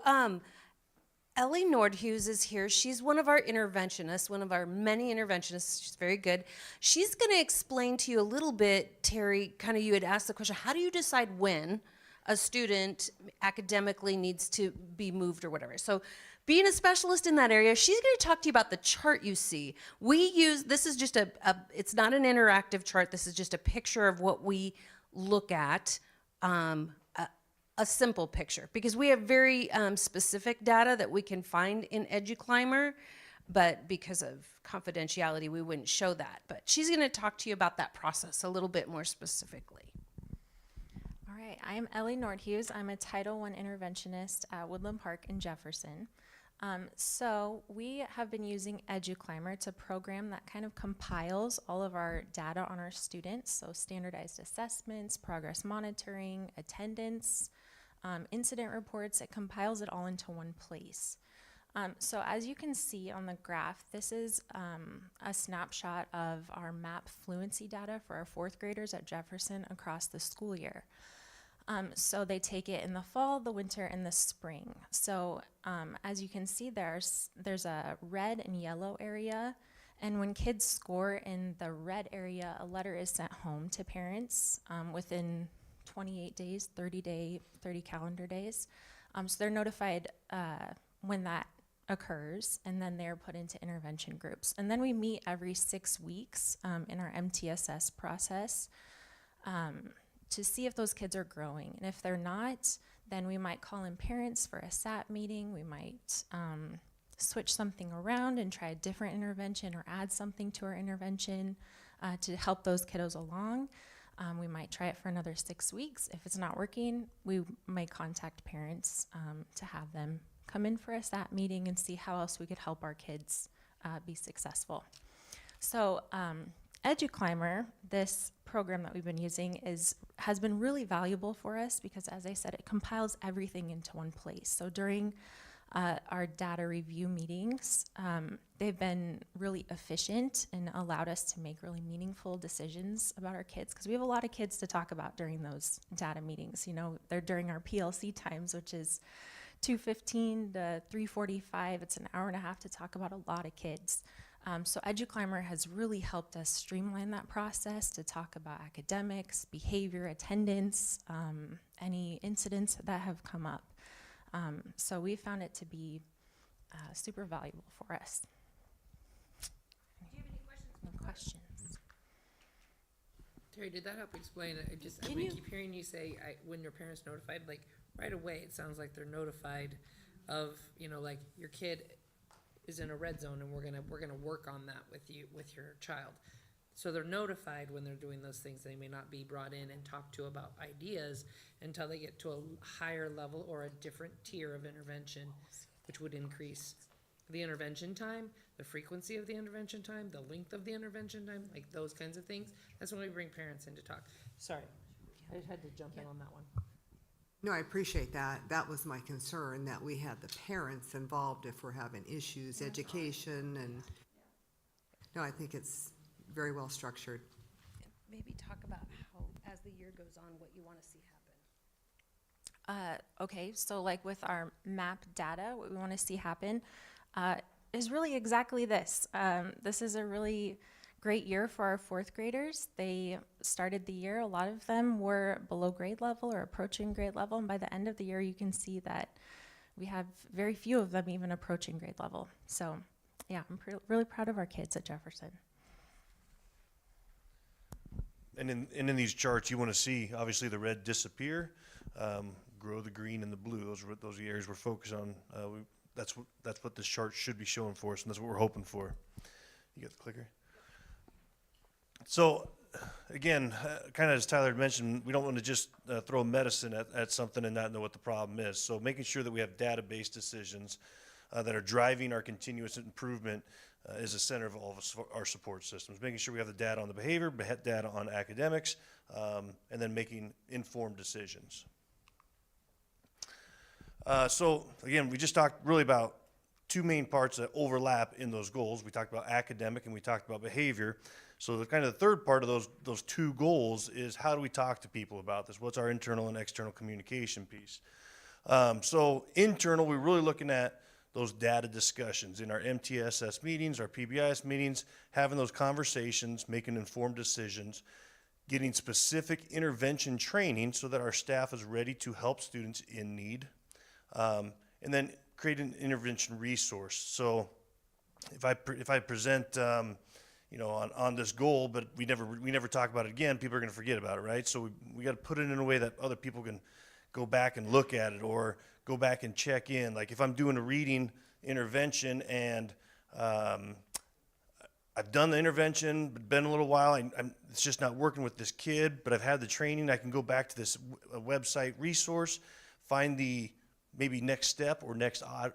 M: Ellie Nordhughes is here. She's one of our interventionists, one of our many interventionists. She's very good. She's going to explain to you a little bit, Terry, kind of you had asked the question, how do you decide when a student academically needs to be moved or whatever? So being a specialist in that area, she's going to talk to you about the chart you see. This is just it's not an interactive chart. This is just a picture of what we look at, a simple picture, because we have very specific data that we can find in EduClimber, but because of confidentiality, we wouldn't show that. But she's going to talk to you about that process a little bit more specifically.
T: All right, I am Ellie Nordhughes. I'm a Title I interventionist at Woodland Park in Jefferson. So we have been using EduClimber. It's a program that kind of compiles all of our data on our students, so standardized assessments, progress monitoring, attendance, incident reports. It compiles it all into one place. So as you can see on the graph, this is a snapshot of our MAP fluency data for our 4th graders at Jefferson across the school year. So they take it in the fall, the winter, and the spring. So as you can see, there's a red and yellow area, and when kids score in the red area, a letter is sent home to parents within 28 days, 30 calendar days. So they're notified when that occurs, and then they're put into intervention groups. And then we meet every 6 weeks in our MTSS process to see if those kids are growing. And if they're not, then we might call in parents for a SAT meeting. We might switch something around and try a different intervention or add something to our intervention to help those kiddos along. We might try it for another 6 weeks. If it's not working, we might contact parents to have them come in for a SAT meeting and see how else we could help our kids be successful. So EduClimber, this program that we've been using, has been really valuable for us because, as I said, it compiles everything into one place. So during Our data review meetings, they've been really efficient and allowed us to make really meaningful decisions about our kids, because we have a lot of kids to talk about during those data meetings. You know, they're during our PLC times, which is 2:15 to 3:45. It's an hour and a half to talk about a lot of kids. So EduClimber has really helped us streamline that process to talk about academics, behavior, attendance, any incidents that have come up. So we found it to be super valuable for us.
B: Do you have any questions?
T: Any questions?
U: Terry, did that help explain it? We keep hearing you say when your parents notified, like right away, it sounds like they're notified of, you know, like your kid is in a red zone and we're gonna work on that with your child. So they're notified when they're doing those things. They may not be brought in and talked to about ideas until they get to a higher level or a different tier of intervention, which would increase the intervention time, the frequency of the intervention time, the length of the intervention time, like those kinds of things. That's when we bring parents in to talk. Sorry, I just had to jump in on that one.
R: No, I appreciate that. That was my concern, that we had the parents involved if we're having issues, education, and no, I think it's very well structured.
D: Maybe talk about how, as the year goes on, what you want to see happen.
T: Okay, so like with our MAP data, what we want to see happen is really exactly this. This is a really great year for our fourth graders. They started the year, a lot of them were below grade level or approaching grade level, and by the end of the year you can see that we have very few of them even approaching grade level. So yeah, I'm really proud of our kids at Jefferson.
N: And in these charts, you want to see obviously the red disappear, grow the green and the blue. Those are the areas we're focused on. That's what this chart should be showing for us, and that's what we're hoping for. You got the clicker. So, again, kind of as Tyler had mentioned, we don't want to just throw medicine at something and not know what the problem is. So making sure that we have data-based decisions that are driving our continuous improvement is the center of all of our support systems. Making sure we have the data on the behavior, data on academics, and then making informed decisions. So, again, we just talked really about two main parts that overlap in those goals. We talked about academic and we talked about behavior. So the kind of the third part of those two goals is how do we talk to people about this? What's our internal and external communication piece? So internal, we're really looking at those data discussions in our MTSS meetings, our PBIS meetings, having those conversations, making informed decisions, getting specific intervention training so that our staff is ready to help students in need, and then create an intervention resource. So if I present you know, on this goal, but we never talk about it again, people are going to forget about it, right? So we got to put it in a way that other people can go back and look at it or go back and check in. Like if I'm doing a reading intervention and I've done the intervention, but been a little while, it's just not working with this kid, but I've had the training, I can go back to this website resource, find the maybe next step or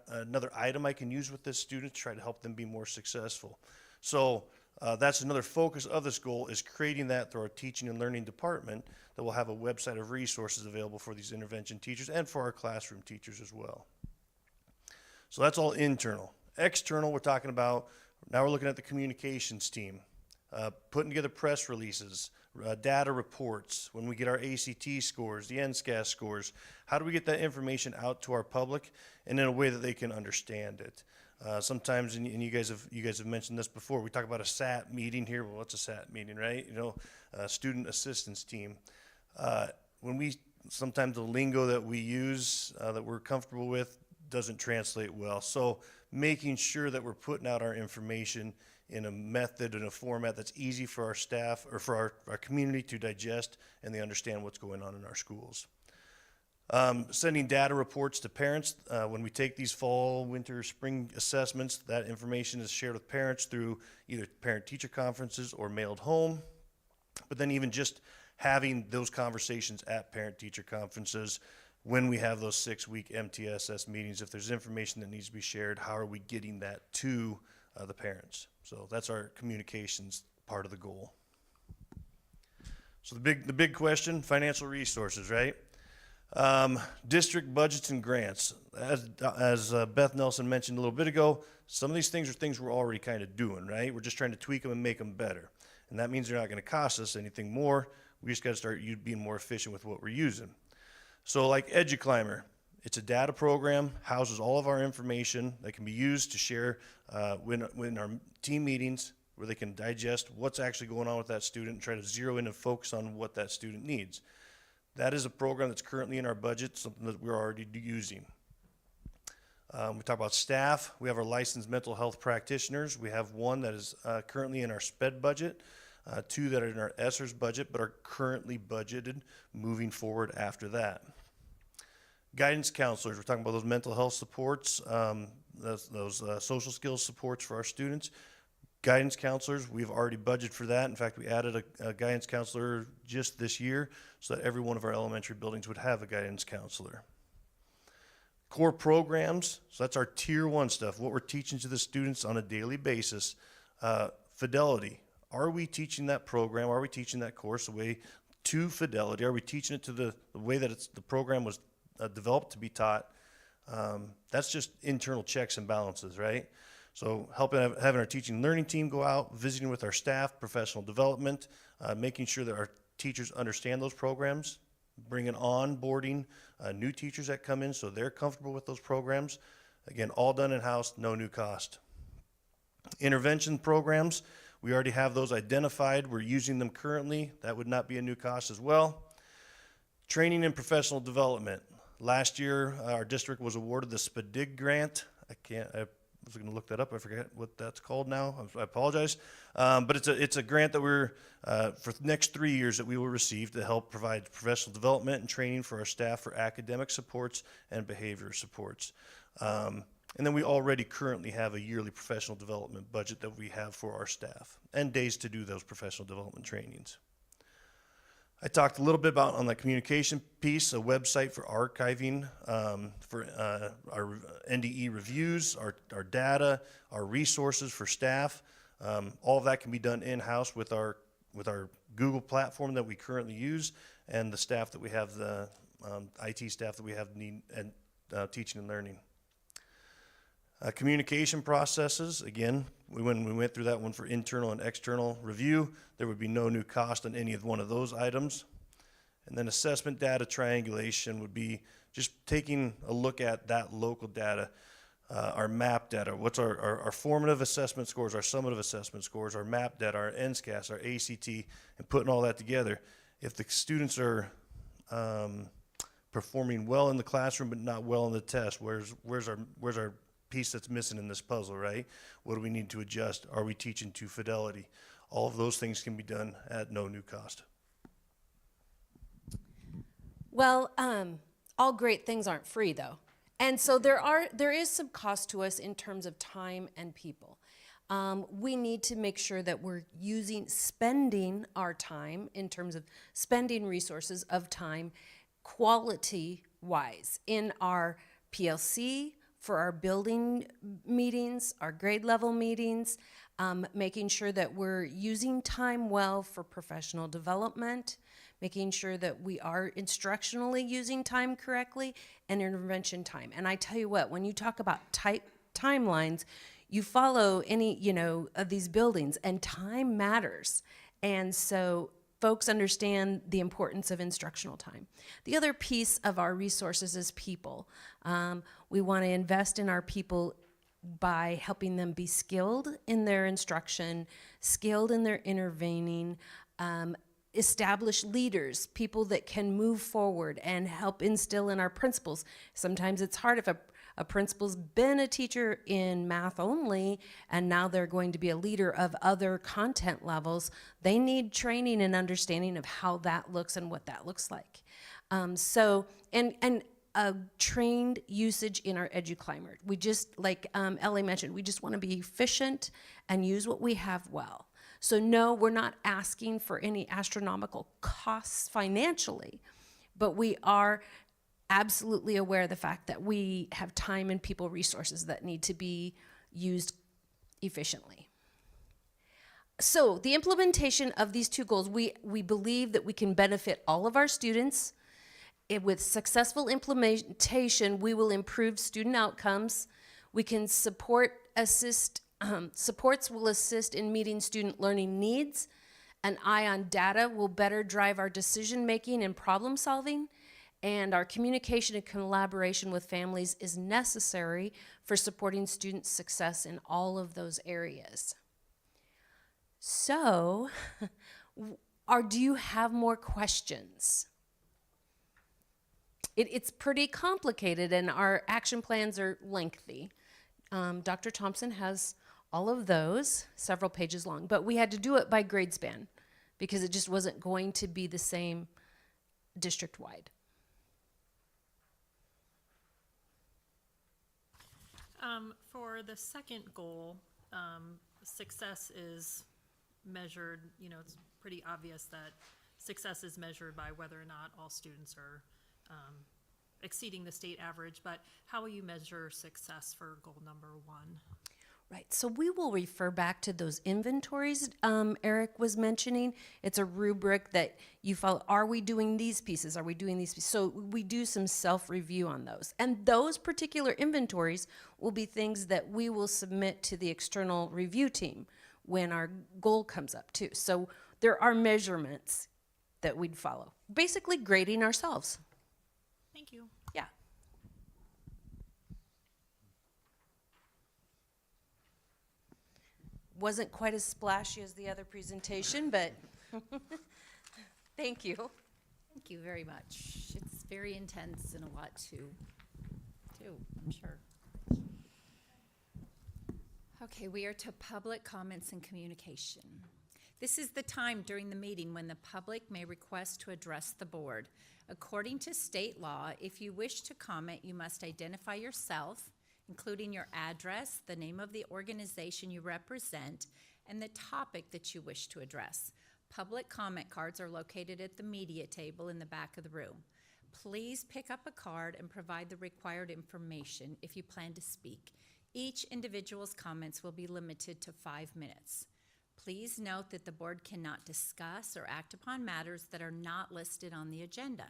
N: another item I can use with this student to try to help them be more successful. So that's another focus of this goal, is creating that through our teaching and learning department that will have a website of resources available for these intervention teachers and for our classroom teachers as well. So that's all internal. External, we're talking about, now we're looking at the communications team, putting together press releases, data reports, when we get our ACT scores, the NSCAS scores, how do we get that information out to our public and in a way that they can understand it? Sometimes, and you guys have mentioned this before, we talk about a SAT meeting here. Well, what's a SAT meeting, right? You know, student assistance team. Sometimes the lingo that we use, that we're comfortable with, doesn't translate well. So making sure that we're putting out our information in a method and a format that's easy for our staff or for our community to digest, and they understand what's going on in our schools. Sending data reports to parents. When we take these fall, winter, spring assessments, that information is shared with parents through either parent-teacher conferences or mailed home. But then even just having those conversations at parent-teacher conferences, when we have those 6-week MTSS meetings, if there's information that needs to be shared, how are we getting that to the parents? So that's our communications part of the goal. So the big question, financial resources, right? District budgets and grants. As Beth Nelson mentioned a little bit ago, some of these things are things we're already kind of doing, right? We're just trying to tweak them and make them better. And that means they're not going to cost us anything more. We just got to start being more efficient with what we're using. So like EduClimber, it's a data program, houses all of our information that can be used to share when our team meetings, where they can digest what's actually going on with that student and try to zero in and focus on what that student needs. That is a program that's currently in our budget, something that we're already using. We talk about staff. We have our licensed mental health practitioners. We have one that is currently in our SPED budget, two that are in our ESSERS budget, but are currently budgeted moving forward after that. Guidance counselors, we're talking about those mental health supports, those social skills supports for our students. Guidance counselors, we've already budgeted for that. In fact, we added a guidance counselor just this year so that every one of our elementary buildings would have a guidance counselor. Core programs, so that's our tier 1 stuff, what we're teaching to the students on a daily basis. Fidelity, are we teaching that program, are we teaching that course the way to fidelity? Are we teaching it to the way that the program was developed to be taught? That's just internal checks and balances, right? So having our teaching and learning team go out, visiting with our staff, professional development, making sure that our teachers understand those programs, bringing onboarding new teachers that come in so they're comfortable with those programs. Again, all done in-house, no new cost. Intervention programs, we already have those identified. We're using them currently. That would not be a new cost as well. Training and professional development. Last year, our district was awarded the SPDIG grant. I was going to look that up. I forget what that's called now. I apologize. But it's a grant that we're, for the next 3 years that we will receive to help provide professional development and training for our staff for academic supports and behavior supports. And then we already currently have a yearly professional development budget that we have for our staff and days to do those professional development trainings. I talked a little bit about on the communication piece, a website for archiving for our NDE reviews, our data, our resources for staff. All of that can be done in-house with our Google platform that we currently use and the staff that we have, the IT staff that we have and teaching and learning. Communication processes, again, when we went through that one for internal and external review, there would be no new cost on any of one of those items. And then assessment data triangulation would be just taking a look at that local data, our MAP data, what's our formative assessment scores, our summative assessment scores, our MAP data, our NSCAS, our ACT, and putting all that together. If the students are performing well in the classroom but not well in the test, where's our piece that's missing in this puzzle, right? What do we need to adjust? Are we teaching to fidelity? All of those things can be done at no new cost.
M: Well, all great things aren't free though. And so there is some cost to us in terms of time and people. We need to make sure that we're spending our time in terms of spending resources of time quality-wise in our PLC, for our building meetings, our grade level meetings, making sure that we're using time well for professional development, making sure that we are instructionally using time correctly, and intervention time. And I tell you what, when you talk about timelines, you follow any, of these buildings, and time matters. And so folks understand the importance of instructional time. The other piece of our resources is people. We want to invest in our people by helping them be skilled in their instruction, skilled in their intervening, establish leaders, people that can move forward and help instill in our principals. Sometimes it's hard if a principal's been a teacher in math only and now they're going to be a leader of other content levels. They need training and understanding of how that looks and what that looks like. A trained usage in our EduClimber. We just, like Ellie mentioned, we just want to be efficient and use what we have well. So no, we're not asking for any astronomical costs financially, but we are absolutely aware of the fact that we have time and people resources that need to be used efficiently. So the implementation of these two goals, we believe that we can benefit all of our students With successful implementation, we will improve student outcomes. We can supports will assist in meeting student learning needs. An eye on data will better drive our decision making and problem solving. And our communication and collaboration with families is necessary for supporting student success in all of those areas. So, do you have more questions? It's pretty complicated, and our action plans are lengthy. Dr. Thompson has all of those, several pages long, but we had to do it by grade span because it just wasn't going to be the same district-wide.
S: For the second goal, success is measured, it's pretty obvious that success is measured by whether or not all students are exceeding the state average, but how will you measure success for goal number 1?
M: Right, so we will refer back to those inventories Eric was mentioning. It's a rubric that you follow. Are we doing these pieces? Are we doing these pieces? So we do some self-review on those. And those particular inventories will be things that we will submit to the external review team when our goal comes up too. So there are measurements that we'd follow. Basically grading ourselves.
S: Thank you.
M: Yeah. Wasn't quite as splashy as the other presentation, but thank you.
B: Thank you very much. It's very intense and a lot to do, I'm sure. Okay, we are to public comments and communication. This is the time during the meeting when the public may request to address the board. According to state law, if you wish to comment, you must identify yourself, including your address, the name of the organization you represent, and the topic that you wish to address. Public comment cards are located at the media table in the back of the room. Please pick up a card and provide the required information if you plan to speak. Each individual's comments will be limited to 5 minutes. Please note that the board cannot discuss or act upon matters that are not listed on the agenda.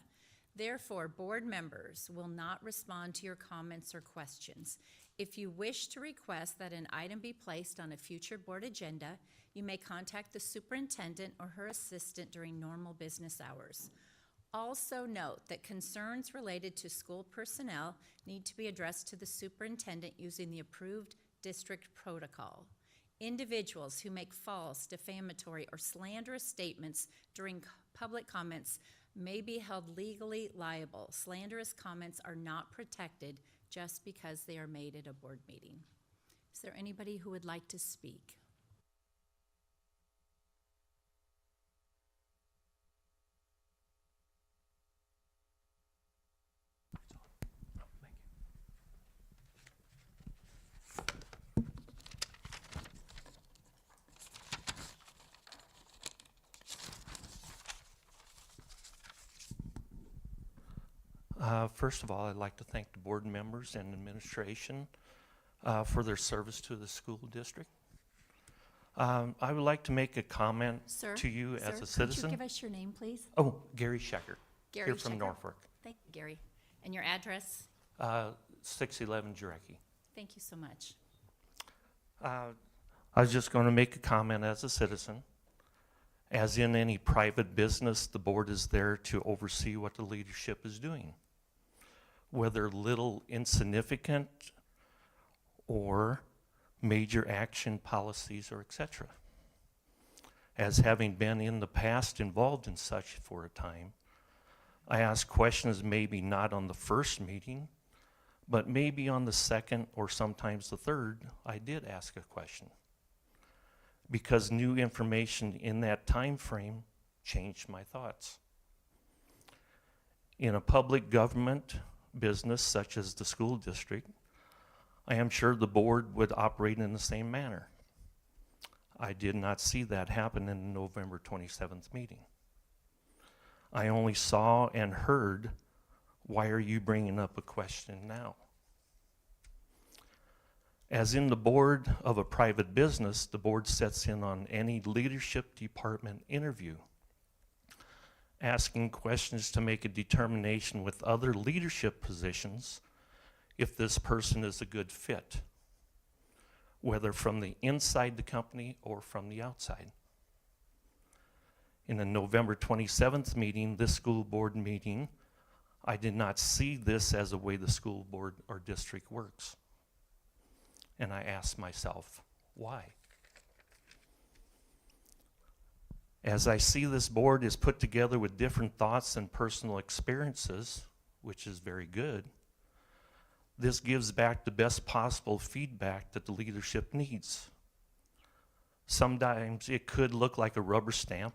B: Therefore, board members will not respond to your comments or questions. If you wish to request that an item be placed on a future board agenda, you may contact the superintendent or her assistant during normal business hours. Also note that concerns related to school personnel need to be addressed to the superintendent using the approved district protocol. Individuals who make false, defamatory, or slanderous statements during public comments may be held legally liable. Slanderous comments are not protected just because they are made at a board meeting. Is there anybody who would like to speak?
C: First of all, I'd like to thank the board members and administration for their service to the school district. I would like to make a comment to you as a citizen.
B: Could you give us your name, please?
C: Oh, Gary Schecker,
B: Gary
C: here from
B: Schecker.
C: Norfolk.
B: Thank you, Gary. And your address?
C: 611 Jarecki.
B: Thank you so much.
C: I was just going to make a comment as a citizen. As in any private business, the board is there to oversee what the leadership is doing, whether little insignificant or major action policies or etc. As having been in the past involved in such for a time, I ask questions maybe not on the first meeting, but maybe on the second or sometimes the third, I did ask a question. Because new information in that time frame changed my thoughts. In a public government business such as the school district, I am sure the board would operate in the same manner. I did not see that happen in the November 27th meeting. I only saw and heard, why are you bringing up a question now? As in the board of a private business, the board sets in on any leadership department interview. asking questions to make a determination with other leadership positions if this person is a good fit, whether from the inside the company or from the outside. In the November 27th meeting, this school board meeting, I did not see this as a way the school board or district works. And I asked myself, why? As I see this board is put together with different thoughts and personal experiences, which is very good, this gives back the best possible feedback that the leadership needs. Sometimes it could look like a rubber stamp,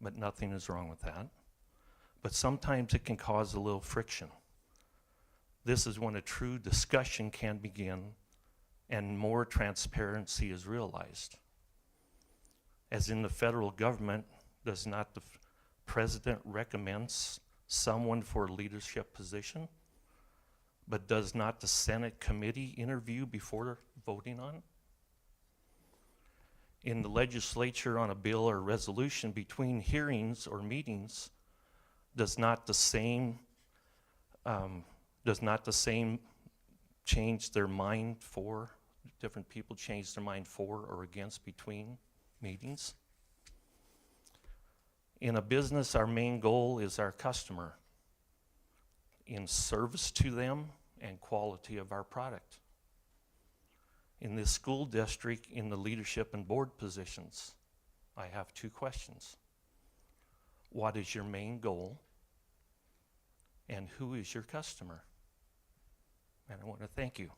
C: but nothing is wrong with that. But sometimes it can cause a little friction. This is when a true discussion can begin and more transparency is realized. As in the federal government, does not the president recommend someone for a leadership position, but does not the Senate committee interview before voting on it? In the legislature on a bill or resolution between hearings or meetings, does not the same change their mind for, different people change their mind for or against between meetings? In a business, our main goal is our customer in service to them and quality of our product. In this school district, in the leadership and board positions, I have two questions. What is your main goal? And who is your customer? And I want to thank you.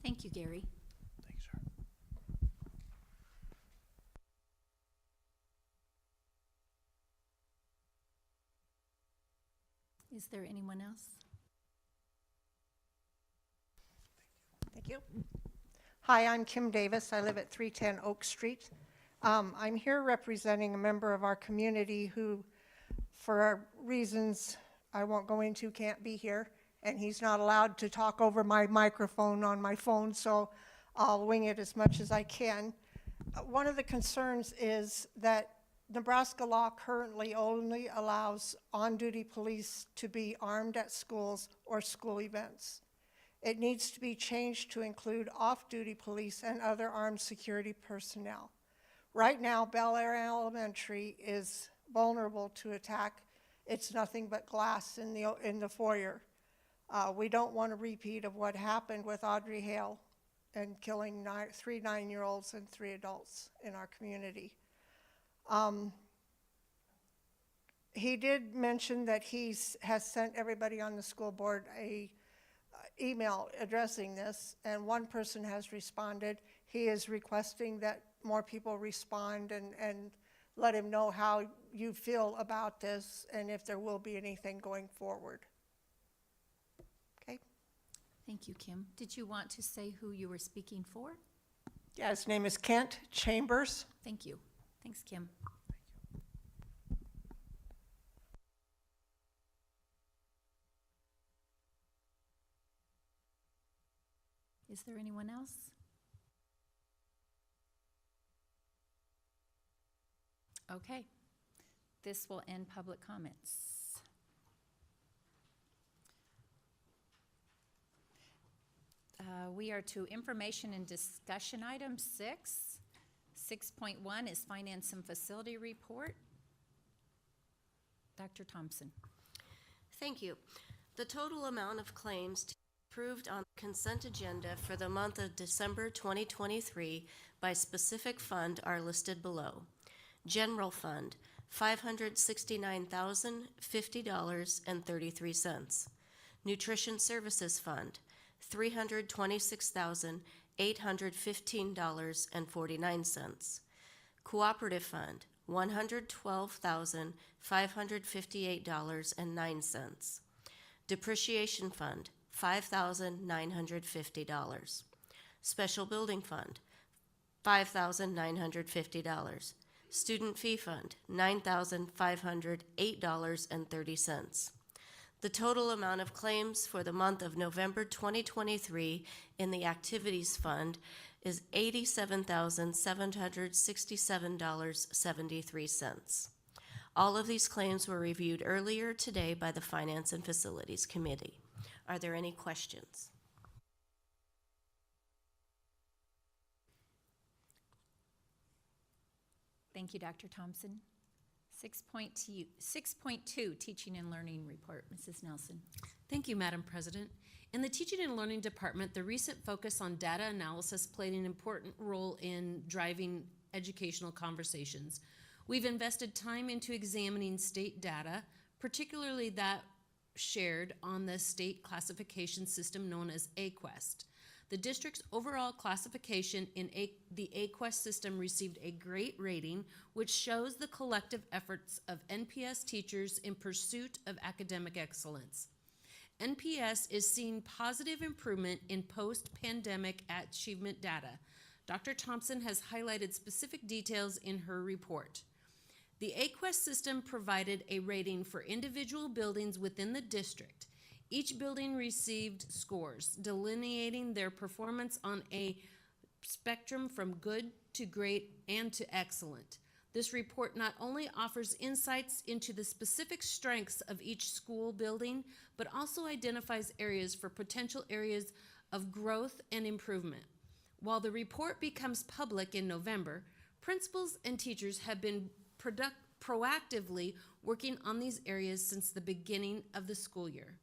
B: Thank you, Gary.
N: Thanks, sir.
B: Is there anyone else?
A: Thank you. Hi, I'm Kim Davis. I live at 310 Oak Street. I'm here representing a member of our community who, for reasons I won't go into, can't be here, and he's not allowed to talk over my microphone on my phone, so I'll wing it as much as I can. One of the concerns is that Nebraska law currently only allows on-duty police to be armed at schools or school events. It needs to be changed to include off-duty police and other armed security personnel. Right now, Bel Air Elementary is vulnerable to attack. It's nothing but glass in the foyer. We don't want a repeat of what happened with Audrey Hale and killing 3 9-year-olds and 3 adults in our community. He did mention that he has sent everybody on the school board a email addressing this, and one person has responded. He is requesting that more people respond and let him know how you feel about this and if there will be anything going forward. Okay?
B: Thank you, Kim. Did you want to say who you were speaking for?
A: Yeah, his name is Kent Chambers.
B: Thank you. Thanks, Kim. Is there anyone else? Okay. This will end public comments. We are to information and discussion item 6. 6.1 is finance and facility report. Dr. Thompson.
V: Thank you. The total amount of claims approved on the consent agenda for the month of December 2023 by specific fund are listed below. General Fund, $569,050.33. Nutrition Services Fund, $326,815.49. Cooperative Fund, $112,558.09. Depreciation Fund, $5,950. Special Building Fund, $5,950. Student Fee Fund, $9,508.30. The total amount of claims for the month of November 2023 in the Activities Fund is $87,767.73. All of these claims were reviewed earlier today by the Finance and Facilities Committee. Are there any questions?
B: Thank you, Dr. Thompson. 6.2, Teaching and Learning Report. Mrs. Nelson.
H: Thank you, Madam President. In the Teaching and Learning Department, the recent focus on data analysis played an important role in driving educational conversations. We've invested time into examining state data, particularly that shared on the state classification system known as AQuest. The district's overall classification in the AQuest system received a great rating, which shows the collective efforts of NPS teachers in pursuit of academic excellence. NPS is seeing positive improvement in post-pandemic achievement data. Dr. Thompson has highlighted specific details in her report. The AQuest system provided a rating for individual buildings within the district. Each building received scores delineating their performance on a spectrum from good to great and to excellent. This report not only offers insights into the specific strengths of each school building, but also identifies areas for potential areas of growth and improvement. While the report becomes public in November, principals and teachers have been proactively working on these areas since the beginning of the school year.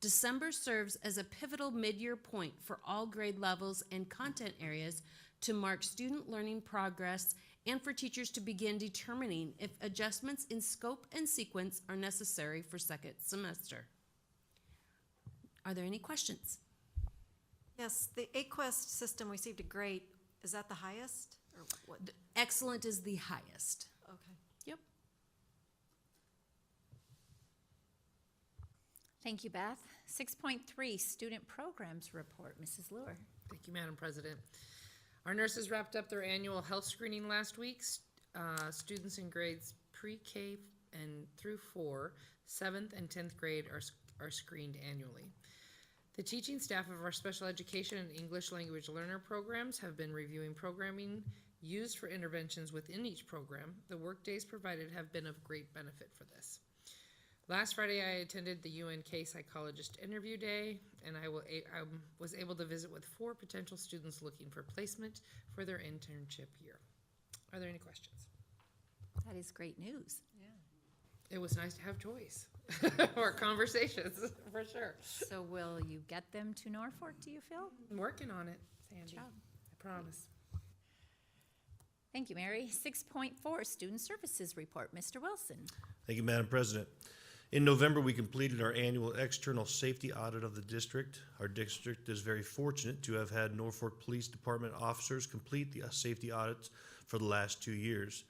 H: December serves as a pivotal mid-year point for all grade levels and content areas to mark student learning progress and for teachers to begin determining if adjustments in scope and sequence are necessary for second semester. Are there any questions?
O: Yes, the AQuest system received a grade. Is that the highest? Or what?
H: Excellent is the highest.
O: Okay.
H: Yep.
B: Thank you, Beth. 6.3, Student Programs Report. Mrs. Lure.
U: Thank you, Madam President. Our nurses wrapped up their annual health screening last week. Students in grades pre-K and through 4, 7th and 10th grade are screened annually. The teaching staff of our special education and English language learner programs have been reviewing programming used for interventions within each program. The work days provided have been of great benefit for this. Last Friday, I attended the UNK Psychologist Interview Day, and I was able to visit with 4 potential students looking for placement for their internship year. Are there any questions?
B: That is great news.
U: It was nice to have choice or conversations, for sure.
B: So will you get them to Norfolk, do you feel?
U: I'm working on it, Sandy.
B: Good job.
U: I promise.
B: Thank you, Mary. 6.4, Student Services Report. Mr. Wilson.
N: Thank you, Madam President. In November, we completed our annual external safety audit of the district. Our district is very fortunate to have had Norfolk Police Department officers complete the safety audits for the last 2 years.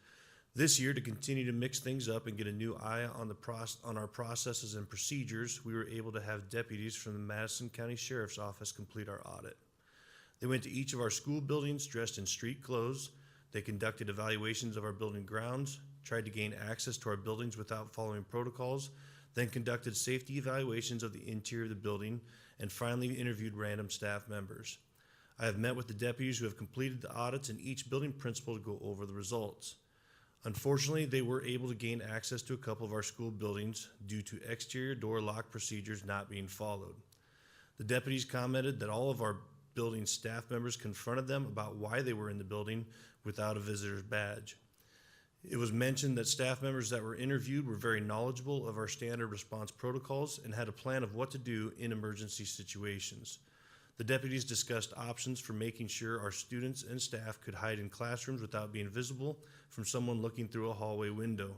N: This year, to continue to mix things up and get a new eye on our processes and procedures, we were able to have deputies from the Madison County Sheriff's Office complete our audit. They went to each of our school buildings dressed in street clothes. They conducted evaluations of our building grounds, tried to gain access to our buildings without following protocols, then conducted safety evaluations of the interior of the building, and finally interviewed random staff members. I have met with the deputies who have completed the audits and each building principal to go over the results. Unfortunately, they were able to gain access to a couple of our school buildings due to exterior door lock procedures not being followed. The deputies commented that all of our building staff members confronted them about why they were in the building without a visitor's badge. It was mentioned that staff members that were interviewed were very knowledgeable of our standard response protocols and had a plan of what to do in emergency situations. The deputies discussed options for making sure our students and staff could hide in classrooms without being visible from someone looking through a hallway window.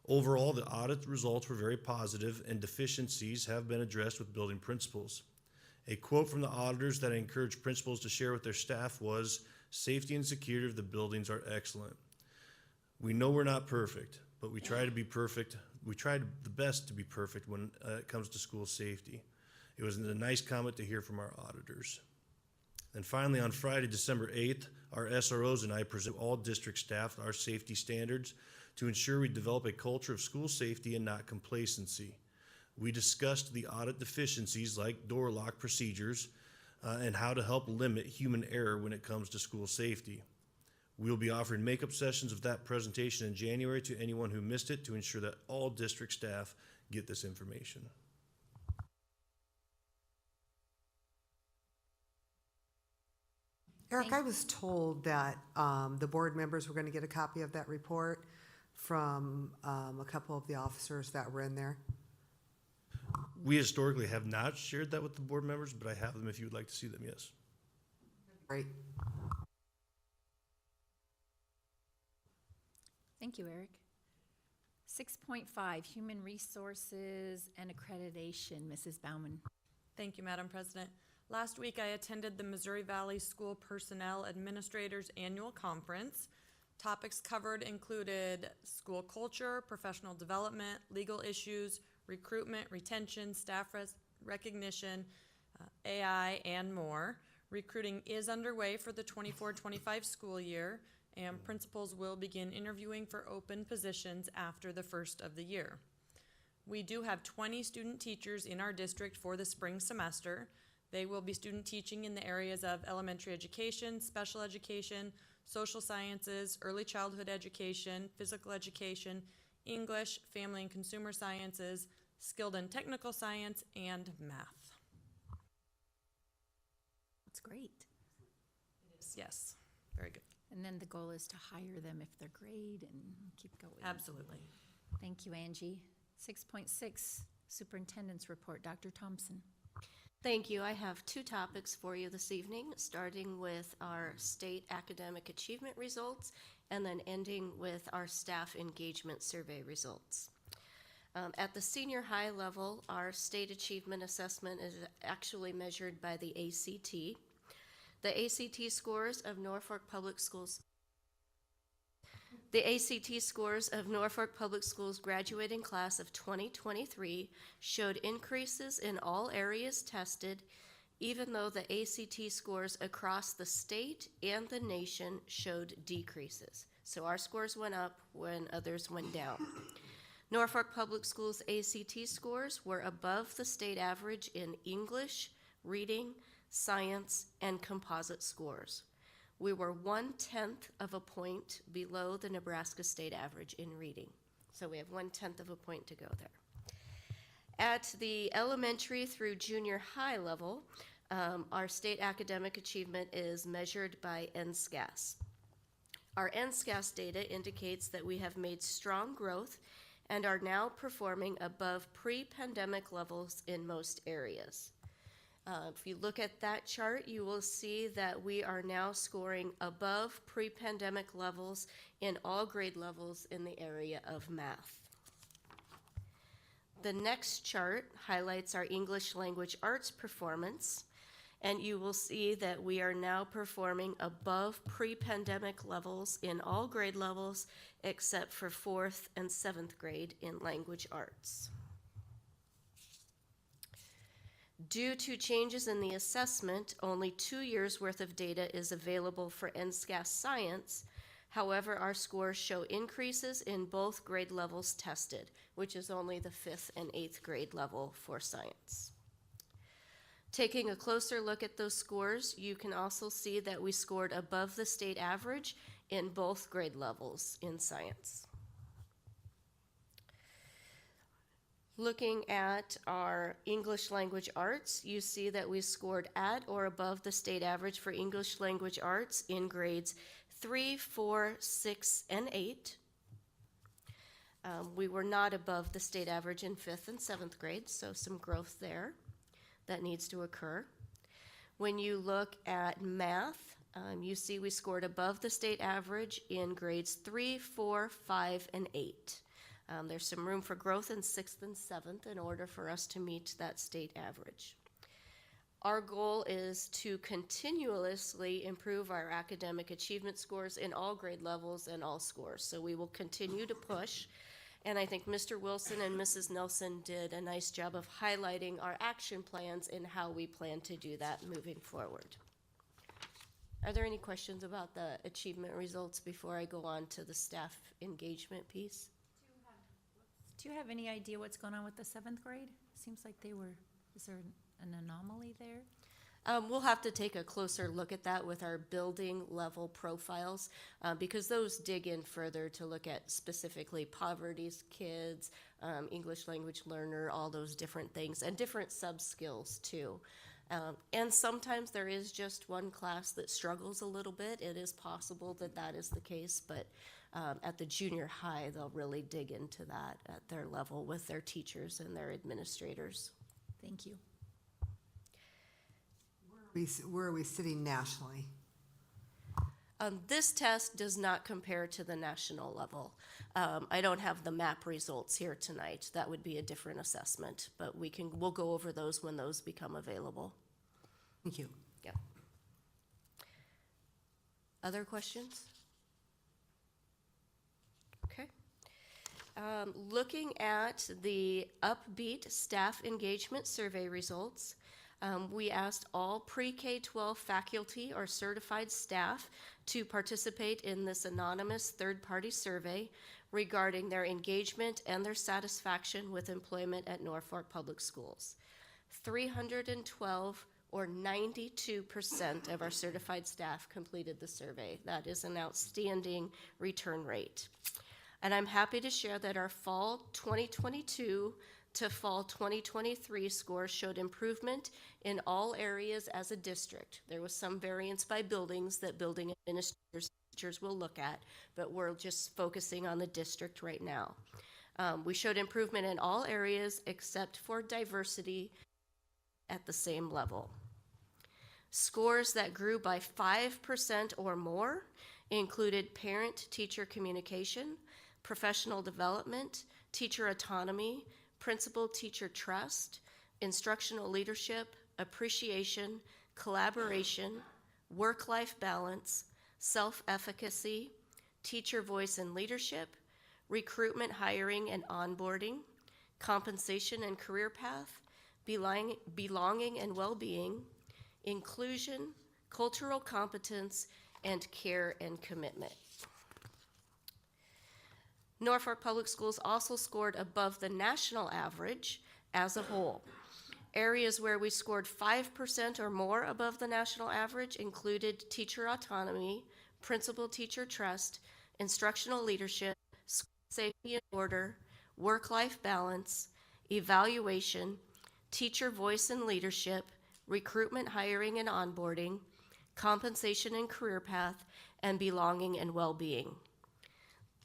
N: Overall, the audit results were very positive and deficiencies have been addressed with building principals. A quote from the auditors that I encouraged principals to share with their staff was, "Safety and security of the buildings are excellent. We know we're not perfect, but we try to be perfect. We try the best to be perfect when it comes to school safety." It was a nice comment to hear from our auditors. And finally, on Friday, December 8th, our SROs and I present all district staff our safety standards to ensure we develop a culture of school safety and not complacency. We discussed the audit deficiencies like door lock procedures and how to help limit human error when it comes to school safety. We'll be offering makeup sessions of that presentation in January to anyone who missed it to ensure that all district staff get this information.
R: Eric, I was told that the board members were going to get a copy of that report from a couple of the officers that were in there.
N: We historically have not shared that with the board members, but I have them if you would like to see them, yes.
R: Great.
B: Thank you, Eric. 6.5, Human Resources and Accreditation. Mrs. Bauman.
G: Thank you, Madam President. Last week, I attended the Missouri Valley School Personnel Administrators Annual Conference. Topics covered included school culture, professional development, legal issues, recruitment, retention, staff recognition, AI, and more. Recruiting is underway for the 24-25 school year, and principals will begin interviewing for open positions after the first of the year. We do have 20 student teachers in our district for the spring semester. They will be student teaching in the areas of elementary education, special education, social sciences, early childhood education, physical education, English, family and consumer sciences, skilled and technical science, and math.
B: That's great.
G: Yes, very good.
B: And then the goal is to hire them if they're great and keep going.
G: Absolutely.
B: Thank you, Angie. 6.6, Superintendent's Report. Dr. Thompson.
V: Thank you. I have two topics for you this evening, starting with our state academic achievement results and then ending with our staff engagement survey results. At the senior high level, our state achievement assessment is actually measured by the ACT. The ACT scores of Norfolk Public Schools graduating class of 2023 showed increases in all areas tested, even though the ACT scores across the state and the nation showed decreases. So our scores went up when others went down. Norfolk Public Schools ACT scores were above the state average in English, reading, science, and composite scores. We were 1/10 of a point below the Nebraska state average in reading. So we have 1/10 of a point to go there. At the elementary through junior high level, our state academic achievement is measured by NSCAS. Our NSCAS data indicates that we have made strong growth and are now performing above pre-pandemic levels in most areas. If you look at that chart, you will see that we are now scoring above pre-pandemic levels in all grade levels in the area of math. The next chart highlights our English language arts performance, and you will see that we are now performing above pre-pandemic levels in all grade levels except for 4th and 7th grade in language arts. Due to changes in the assessment, only 2 years' worth of data is available for NSCAS Science. However, our scores show increases in both grade levels tested, which is only the 5th and 8th grade level for science. Taking a closer look at those scores, you can also see that we scored above the state average in both grade levels in science. Looking at our English language arts, you see that we scored at or above the state average for English language arts in grades 3, 4, 6, and 8. We were not above the state average in 5th and 7th grade, so some growth there that needs to occur. When you look at math, you see we scored above the state average in grades 3, 4, 5, and 8. There's some room for growth in 6th and 7th in order for us to meet that state average. Our goal is to continuously improve our academic achievement scores in all grade levels and all scores. So we will continue to push. And I think Mr. Wilson and Mrs. Nelson did a nice job of highlighting our action plans and how we plan to do that moving forward. Are there any questions about the achievement results before I go on to the staff engagement piece?
B: Do you have any idea what's going on with the 7th grade? Seems like is there an anomaly there?
V: We'll have to take a closer look at that with our building level profiles, because those dig in further to look at specifically poverty kids, English language learner, all those different things, and different sub-skills too. And sometimes there is just one class that struggles a little bit. It is possible that that is the case, but at the junior high, they'll really dig into that at their level with their teachers and their administrators.
O: Thank you.
R: Where are we sitting nationally?
V: This test does not compare to the national level. I don't have the map results here tonight. That would be a different assessment, but we'll go over those when those become available.
R: Thank you.
V: Yeah. Other questions? Okay. Looking at the Upbeat Staff Engagement Survey results, we asked all pre-K-12 faculty or certified staff to participate in this anonymous third-party survey regarding their engagement and their satisfaction with employment at Norfolk Public Schools. 312 or 92% of our certified staff completed the survey. That is an outstanding return rate. And I'm happy to share that our fall 2022 to fall 2023 scores showed improvement in all areas as a district. There was some variance by buildings that building administrators teachers will look at, but we're just focusing on the district right now. We showed improvement in all areas except for diversity at the same level. Scores that grew by 5% or more included parent-teacher communication, professional development, teacher autonomy, principal-teacher trust, instructional leadership, appreciation, collaboration, work-life balance, self-efficacy, teacher voice and leadership, recruitment, hiring, and onboarding, compensation and career path, belonging and well-being, inclusion, cultural competence, and care and commitment. Norfolk Public Schools also scored above the national average as a whole. Areas where we scored 5% or more above the national average included teacher autonomy, principal-teacher trust, instructional leadership, school safety and order, work-life balance, evaluation, teacher voice and leadership, recruitment, hiring, and onboarding, compensation and career path, and belonging and well-being.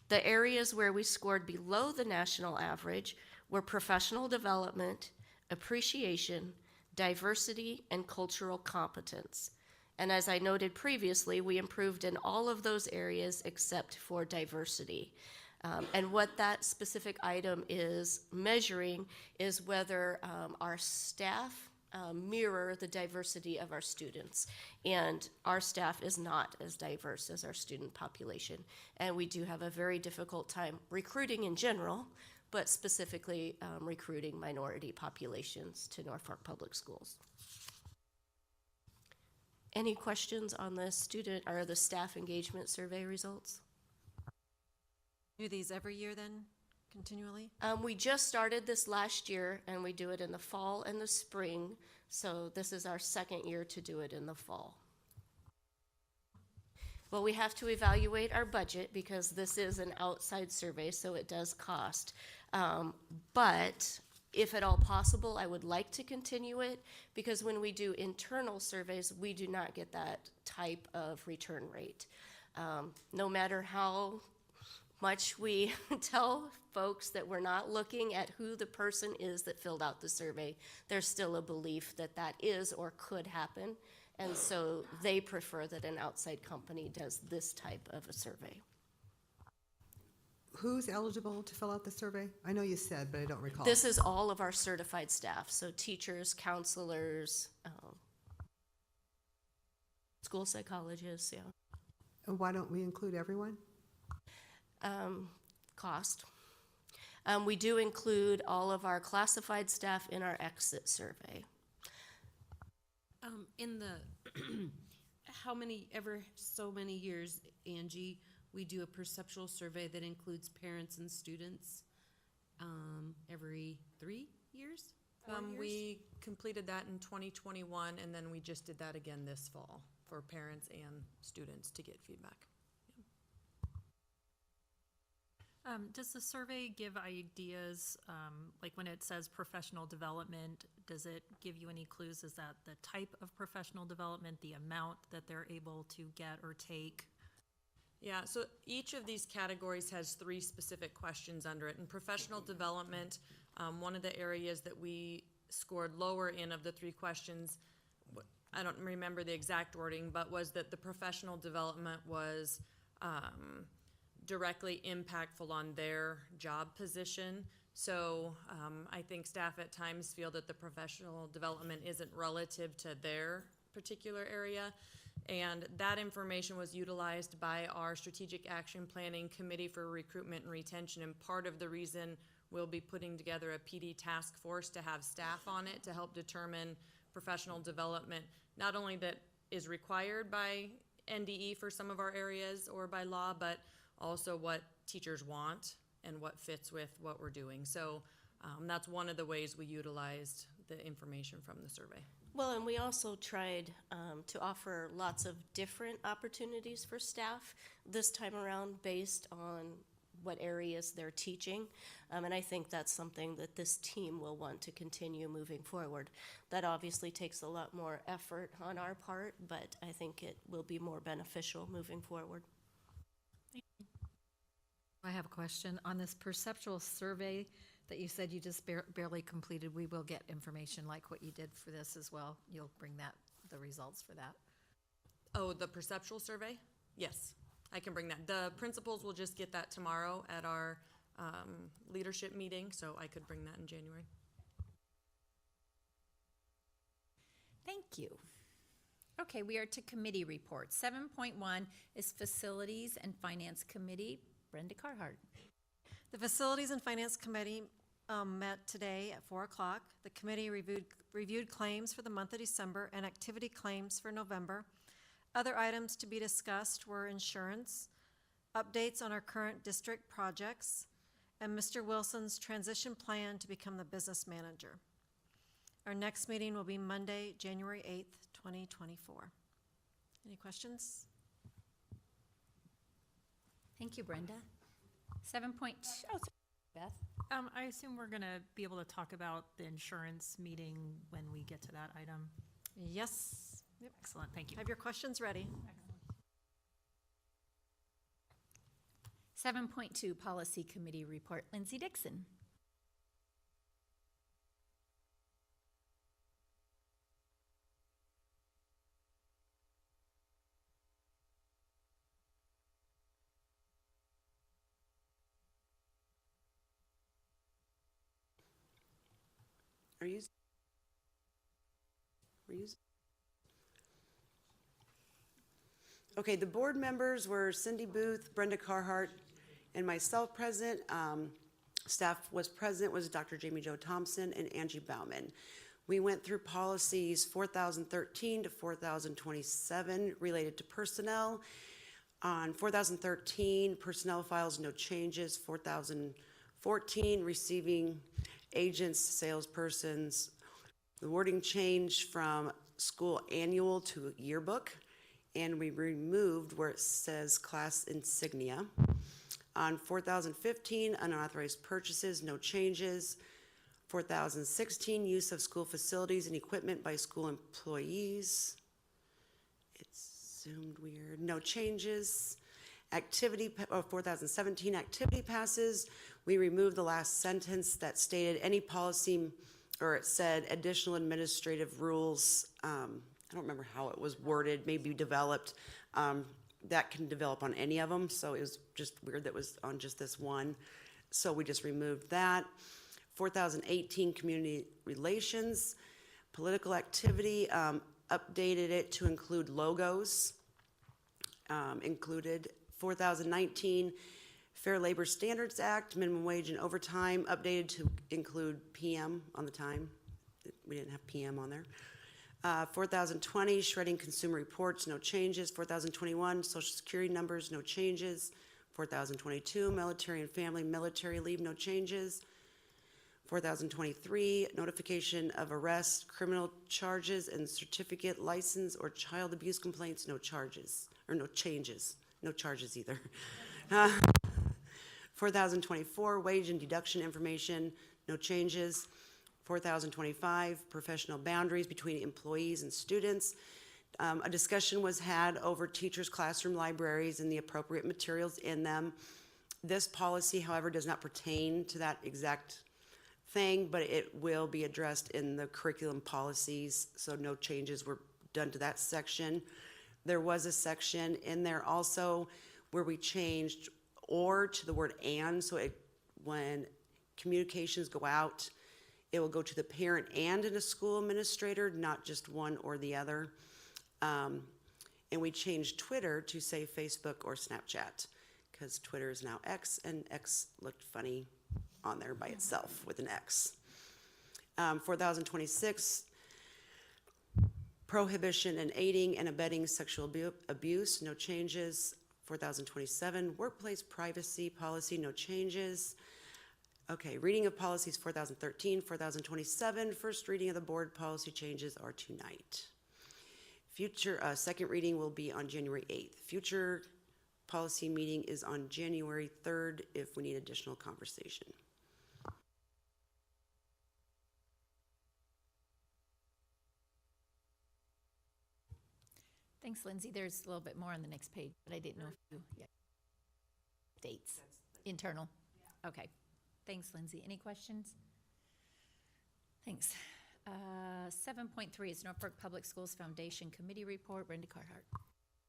V: The areas where we scored below the national average were professional development, appreciation, diversity, and cultural competence. And as I noted previously, we improved in all of those areas except for diversity. And what that specific item is measuring is whether our staff mirror the diversity of our students. And our staff is not as diverse as our student population. And we do have a very difficult time recruiting in general, but specifically recruiting minority populations to Norfolk Public Schools. Any questions on the student or the staff engagement survey results?
O: Do these every year then, continually?
V: We just started this last year, and we do it in the fall and the spring, so this is our second year to do it in the fall. Well, we have to evaluate our budget because this is an outside survey, so it does cost. But if at all possible, I would like to continue it because when we do internal surveys, we do not get that type of return rate. No matter how much we tell folks that we're not looking at who the person is that filled out the survey, there's still a belief that that is or could happen. And so they prefer that an outside company does this type of a survey.
R: Who's eligible to fill out the survey? I know you said, but I don't recall.
V: This is all of our certified staff, so teachers, counselors, school psychologists, yeah.
R: And why don't we include everyone?
V: Cost. We do include all of our classified staff in our exit survey.
H: In the so many years, Angie, we do a perceptual survey that includes parents and students every 3 years.
G: We completed that in 2021, and then we just did that again this fall for parents and students to get feedback.
S: Does the survey give ideas, like when it says professional development, does it give you any clues? Is that the type of professional development, the amount that they're able to get or take?
G: Yeah, so each of these categories has 3 specific questions under it. In professional development, one of the areas that we scored lower in of the 3 questions, I don't remember the exact wording, but was that the professional development was directly impactful on their job position. So I think staff at times feel that the professional development isn't relative to their particular area. And that information was utilized by our Strategic Action Planning Committee for Recruitment and Retention. And part of the reason we'll be putting together a PD task force to have staff on it to help determine professional development, not only that is required by NDE for some of our areas or by law, but also what teachers want and what fits with what we're doing. So that's one of the ways we utilized the information from the survey.
V: Well, and we also tried to offer lots of different opportunities for staff this time around based on what areas they're teaching. And I think that's something that this team will want to continue moving forward. That obviously takes a lot more effort on our part, but I think it will be more beneficial moving forward.
O: I have a question. On this perceptual survey that you said you just barely completed, we will get information like what you did for this as well. You'll bring the results for that.
G: Oh, the perceptual survey? Yes, I can bring that. The principals will just get that tomorrow at our leadership meeting, so I could bring that in January.
B: Thank you. Okay, we are to committee reports. 7.1 is Facilities and Finance Committee. Brenda Carhart.
F: The Facilities and Finance Committee met today at 4 o'clock. The committee reviewed claims for the month of December and activity claims for November. Other items to be discussed were insurance, updates on our current district projects, and Mr. Wilson's transition plan to become the business manager. Our next meeting will be Monday, January 8th, 2024. Any questions?
B: Thank you, Brenda. 7.2, Beth.
S: I assume we're going to be able to talk about the insurance meeting when we get to that item.
F: Yes. Yep.
S: Excellent, thank you.
F: Have your questions ready.
B: 7.2 Policy Committee Report. Lindsay Dixon.
I: Okay, the board members were Cindy Booth, Brenda Carhart, and myself present. Staff was present was Dr. Jamie Jo Thompson and Angie Bauman. We went through policies 4013 to 4027 related to personnel. On 4013, personnel files, no changes. 4014, receiving agents, salespersons. The wording changed from school annual to yearbook, and we removed where it says class insignia. On 4015, unauthorized purchases, no changes. 4016, use of school facilities and equipment by school employees. It's zoomed weird, no changes. 4017, activity passes. We removed the last sentence that stated any policy, or it said additional administrative rules. I don't remember how it was worded, maybe developed. That can develop on any of them, so it was just weird that it was on just this one. So we just removed that. 4018, community relations. Political activity, updated it to include logos. Included 4019, Fair Labor Standards Act, minimum wage and overtime, updated to include PM on the time. We didn't have PM on there. 4020, shredding consumer reports, no changes. 4021, social security numbers, no changes. 4022, military and family military leave, no changes. 4023, notification of arrest, criminal charges, and certificate, license, or child abuse complaints, no charges, or no changes, no charges either. 4024, wage and deduction information, no changes. 4025, professional boundaries between employees and students. A discussion was had over teachers' classroom libraries and the appropriate materials in them. This policy, however, does not pertain to that exact thing, but it will be addressed in the curriculum policies, so no changes were done to that section. There was a section in there also where we changed or to the word and, so when communications go out, it will go to the parent and in a school administrator, not just one or the other. And we changed Twitter to say Facebook or Snapchat, because Twitter is now X, and X looked funny on there by itself with an X. 4026, prohibition and aiding and abetting sexual abuse, no changes. 4027, workplace privacy policy, no changes. Okay, reading of policies 4013, 4027, first reading of the board policy changes are tonight. Future, second reading will be on January 8th. Future policy meeting is on January 3rd if we need additional conversation.
B: Thanks, Lindsay. There's a little bit more on the next page, but I didn't know if you, yeah. Dates, internal. Okay. Thanks, Lindsay. Any questions? Thanks. 7.3 is Norfolk Public Schools Foundation Committee Report. Brenda Carhart.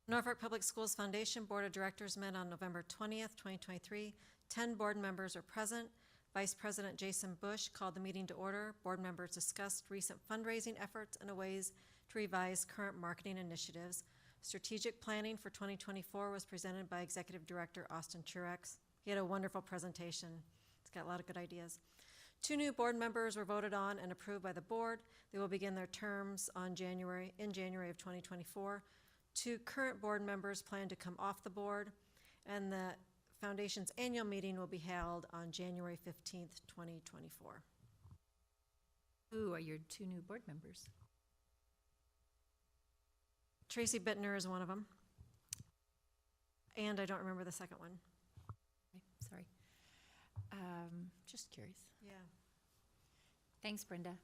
F: Norfolk Public Schools Foundation Board of Directors met on November 20th, 2023. 10 board members are present. Vice President Jason Bush called the meeting to order. Board members discussed recent fundraising efforts and ways to revise current marketing initiatives. Strategic planning for 2024 was presented by Executive Director Austin Truex. He had a wonderful presentation. It's got a lot of good ideas. 2 new board members were voted on and approved by the board. They will begin their terms in January of 2024. 2 current board members plan to come off the board, and the Foundation's annual meeting will be held on January 15th, 2024.
B: Who are your 2 new board members?
F: Tracy Bittner is one of them, and I don't remember the second one.
B: Okay, sorry. Just curious.
F: Yeah.
B: Thanks, Brenda.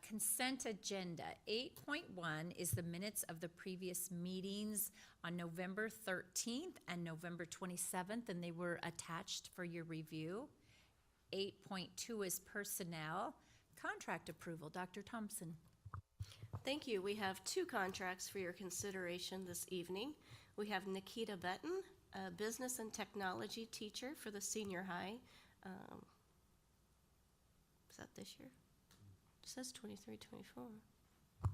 B: Consent agenda. 8.1 is the minutes of the previous meetings on November 13th and November 27th, and they were attached for your review. 8.2 is personnel. Contract approval. Dr. Thompson.
V: Thank you. We have 2 contracts for your consideration this evening. We have Nikita Benton, a business and technology teacher for the senior high. Is that this year? It says 23, 24.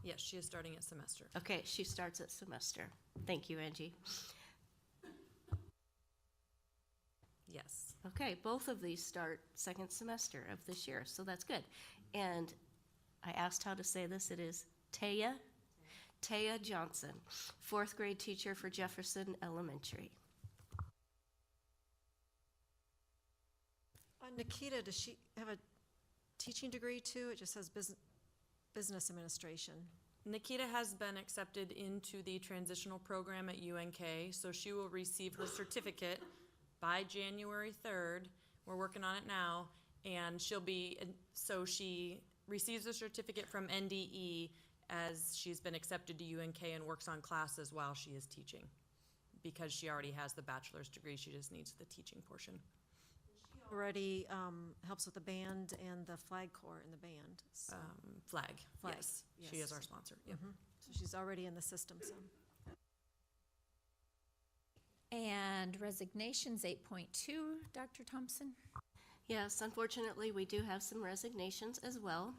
G: Yes, she is starting at semester.
V: Okay, she starts at semester. Thank you, Angie.
G: Yes.
V: Okay, both of these start second semester of this year, so that's good. And I asked how to say this. It is Taya Johnson, 4th grade teacher for Jefferson Elementary.
F: Nikita, does she have a teaching degree too? It just says business administration.
G: Nikita has been accepted into the transitional program at UNK, so she will receive her certificate by January 3rd. We're working on it now, and so she receives a certificate from NDE as she's been accepted to UNK and works on classes while she is teaching. Because she already has the bachelor's degree, she just needs the teaching portion.
F: Already helps with the band and the flag corps in the band. So.
G: Flag. Yes. She is our sponsor. Yep.
F: Mm-hmm. So she's already in the system. So.
B: And resignations, 8.2, Dr. Thompson.
V: Yes, unfortunately, we do have some resignations as well.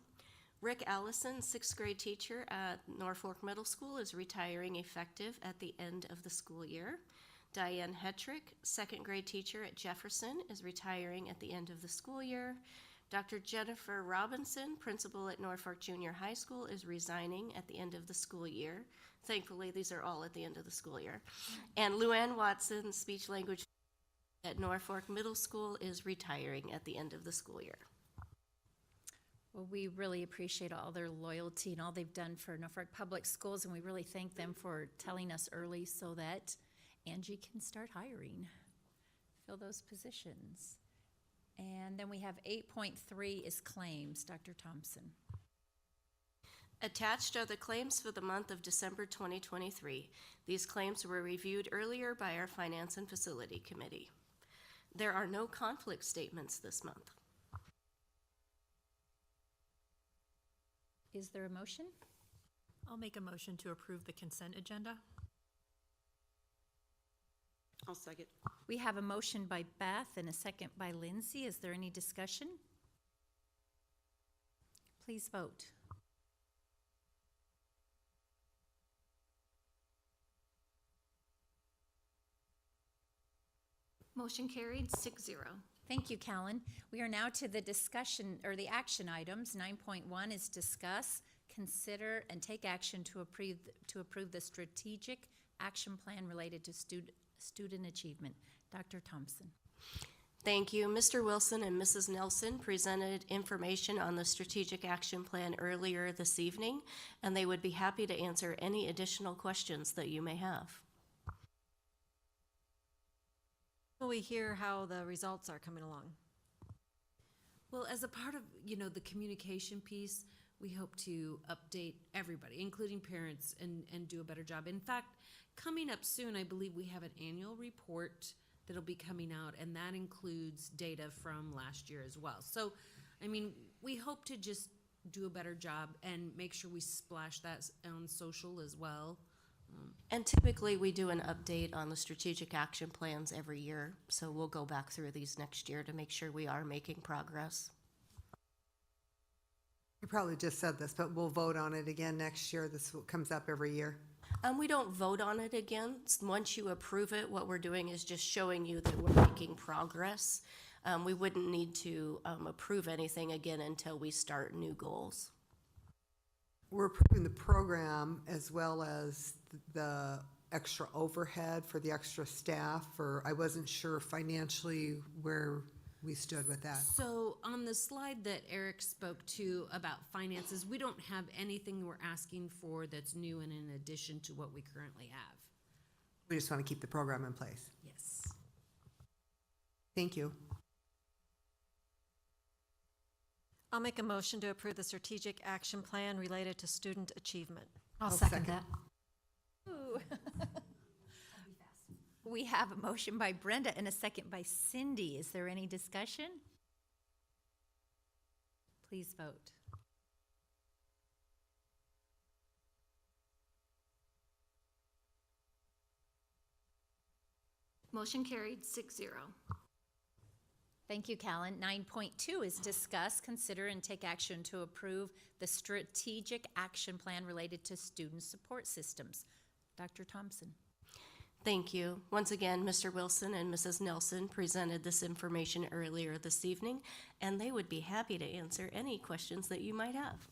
V: Rick Allison, 6th grade teacher at Norfolk Middle School, is retiring effective at the end of the school year. Diane Hetrick, 2nd grade teacher at Jefferson, is retiring at the end of the school year. Dr. Jennifer Robinson, principal at Norfolk Junior High School, is resigning at the end of the school year. Thankfully, these are all at the end of the school year. And Luann Watson, speech language at Norfolk Middle School, is retiring at the end of the school year.
B: Well, we really appreciate all their loyalty and all they've done for Norfolk Public Schools, and we really thank them for telling us early so that Angie can start hiring, fill those positions. And then we have 8.3 is claims. Dr. Thompson.
V: Attached are the claims for the month of December 2023. These claims were reviewed earlier by our Finance and Facility Committee. There are no conflict statements this month.
B: Is there a motion?
S: I'll make a motion to approve the consent agenda.
I: I'll second.
B: We have a motion by Beth and a second by Lindsay. Is there any discussion? Please vote.
O: Motion carried 6-0.
B: Thank you, Callan. We are now to the discussion, or the action items. 9.1 is discuss, consider, and take action to approve the strategic action plan related to student achievement. Dr. Thompson.
V: Thank you. Mr. Wilson and Mrs. Nelson presented information on the strategic action plan earlier this evening, and they would be happy to answer any additional questions that you may have.
F: Will we hear how the results are coming along?
H: Well, as a part of, the communication piece, we hope to update everybody, including parents, and do a better job. In fact, coming up soon, I believe we have an annual report that'll be coming out, and that includes data from last year as well. So, we hope to just do a better job and make sure we splash that on social as well.
V: And typically, we do an update on the strategic action plans every year, so we'll go back through these next year to make sure we are making progress.
R: You probably just said this, but we'll vote on it again next year. This comes up every year.
V: We don't vote on it again. Once you approve it, what we're doing is just showing you that we're making progress. We wouldn't need to approve anything again until we start new goals.
R: We're approving the program as well as the extra overhead for the extra staff, or I wasn't sure financially where we stood with that.
H: So on the slide that Eric spoke to about finances, we don't have anything we're asking for that's new and in addition to what we currently have.
R: We just want to keep the program in place.
H: Yes.
R: Thank you.
F: I'll make a motion to approve the strategic action plan related to student achievement.
O: I'll second that.
B: Ooh. We have a motion by Brenda and a second by Cindy. Is there any discussion? Please vote.
O: Motion carried 6-0.
B: Thank you, Callan. 9.2 is discuss, consider, and take action to approve the strategic action plan related to student support systems. Dr. Thompson.
V: Thank you. Once again, Mr. Wilson and Mrs. Nelson presented this information earlier this evening, and they would be happy to answer any questions that you might have.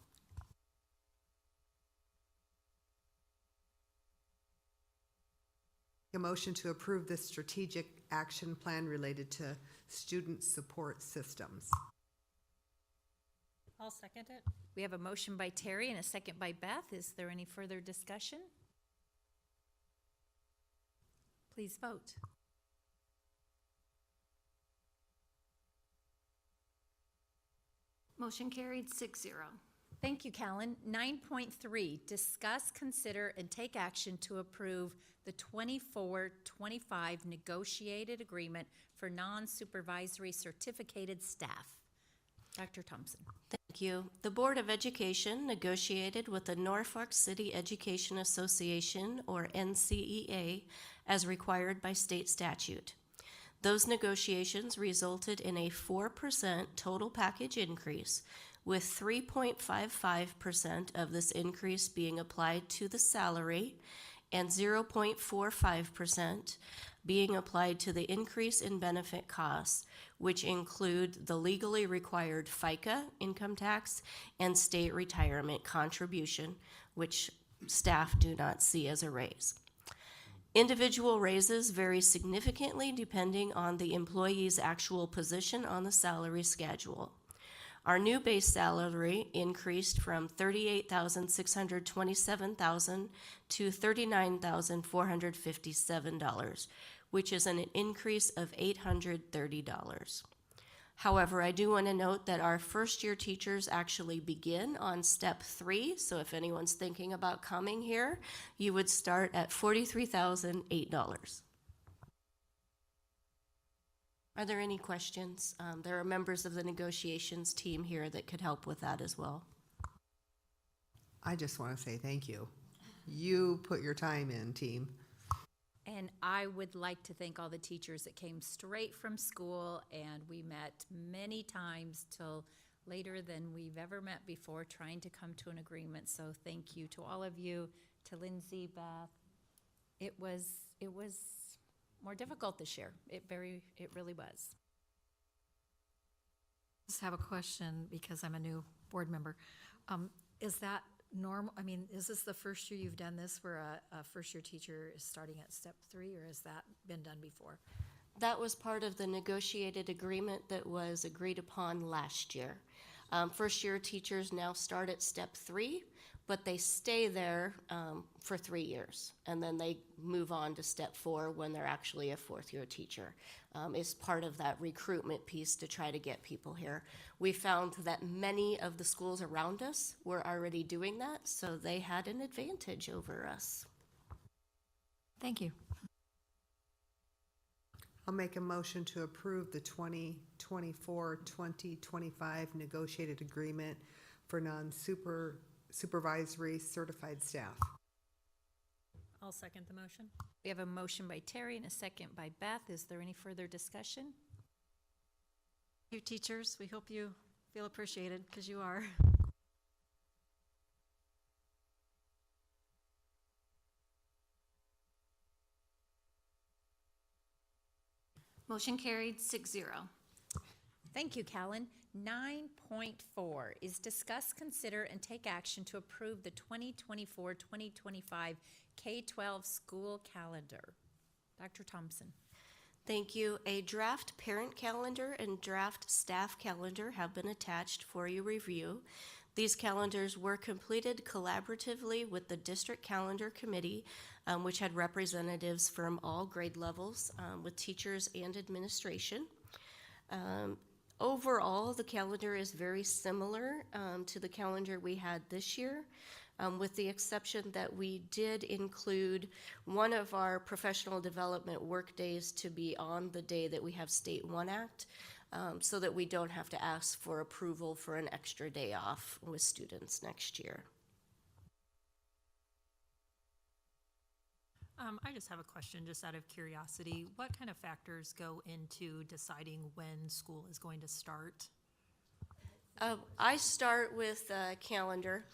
R: A motion to approve the strategic action plan related to student support systems.
S: I'll second it.
B: We have a motion by Terry and a second by Beth. Is there any further discussion? Please vote.
O: Motion carried 6-0.
B: Thank you, Callan. 9.3, discuss, consider, and take action to approve the 24-25 negotiated agreement for non-supervisory certificated staff. Dr. Thompson.
V: Thank you. The Board of Education negotiated with the Norfolk City Education Association, or NCEA, as required by state statute. Those negotiations resulted in a 4% total package increase, with 3.55% of this increase being applied to the salary and 0.45% being applied to the increase in benefit costs, which include the legally required FICA income tax and state retirement contribution, which staff do not see as a raise. Individual raises vary significantly depending on the employee's actual position on the salary schedule. Our new base salary increased from $38,627 to $39,457, which is an increase of $830. However, I do want to note that our first-year teachers actually begin on step 3, so if anyone's thinking about coming here, you would start at $43,008. Are there any questions? There are members of the negotiations team here that could help with that as well.
R: I just want to say thank you. You put your time in, team.
B: And I would like to thank all the teachers that came straight from school, and we met many times till later than we've ever met before, trying to come to an agreement. So thank you to all of you, to Lindsay, Beth. It was more difficult this year. It really was.
O: Just have a question because I'm a new board member. Is that normal? I mean, is this the first year you've done this where a first-year teacher is starting at step 3, or has that been done before?
V: That was part of the negotiated agreement that was agreed upon last year. First-year teachers now start at step 3, but they stay there for 3 years, and then they move on to step 4 when they're actually a fourth-year teacher. Is part of that recruitment piece to try to get people here. We found that many of the schools around us were already doing that, so they had an advantage over us.
O: Thank you.
R: I'll make a motion to approve the 2024-2025 negotiated agreement for non-supervisory certified staff.
S: I'll second the motion.
B: We have a motion by Terry and a second by Beth. Is there any further discussion?
O: You teachers, we hope you feel appreciated, because you are.
B: Motion carried 6-0. Thank you, Callan. 9.4 is discuss, consider, and take action to approve the 2024-2025 K-12 school calendar. Dr. Thompson.
V: Thank you. A draft parent calendar and draft staff calendar have been attached for your review. These calendars were completed collaboratively with the district calendar committee, which had representatives from all grade levels with teachers and administration. Overall, the calendar is very similar to the calendar we had this year, with the exception that we did include one of our professional development work days to be on the day that we have State 1 Act, so that we don't have to ask for approval for an extra day off with students next year.
S: I just have a question, just out of curiosity. What kind of factors go into deciding when school is going to start?
V: I start with a calendar.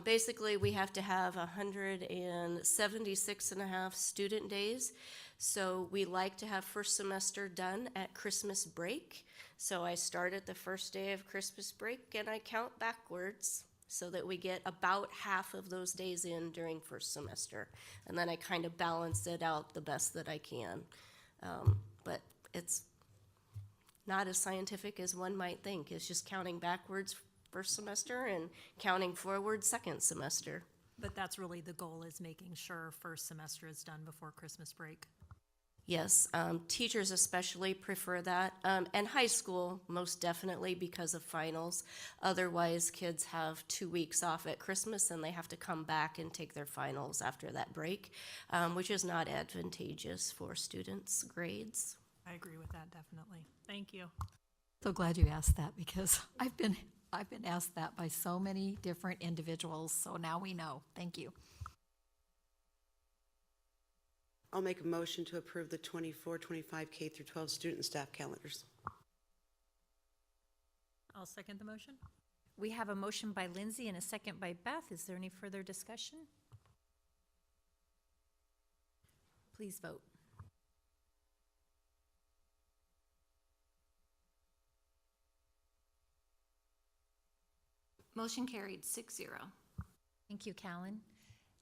V: Basically, we have to have 176 and a half student days. So we like to have first semester done at Christmas break. So I start at the first day of Christmas break and I count backwards so that we get about half of those days in during first semester. And then I kind of balance it out the best that I can. But it's not as scientific as one might think. It's just counting backwards first semester and counting forward second semester.
S: But that's really the goal, is making sure first semester is done before Christmas break.
V: Yes, teachers especially prefer that, and high school most definitely because of finals. Otherwise, kids have 2 weeks off at Christmas and they have to come back and take their finals after that break, which is not advantageous for students' grades.
S: I agree with that, definitely. Thank you.
O: So glad you asked that, because I've been asked that by so many different individuals, so now we know. Thank you.
I: I'll make a motion to approve the 24-25 K through 12 student and staff calendars.
S: I'll second the motion.
B: We have a motion by Lindsay and a second by Beth. Is there any further discussion? Please vote. Motion carried 6-0. Thank you, Callan.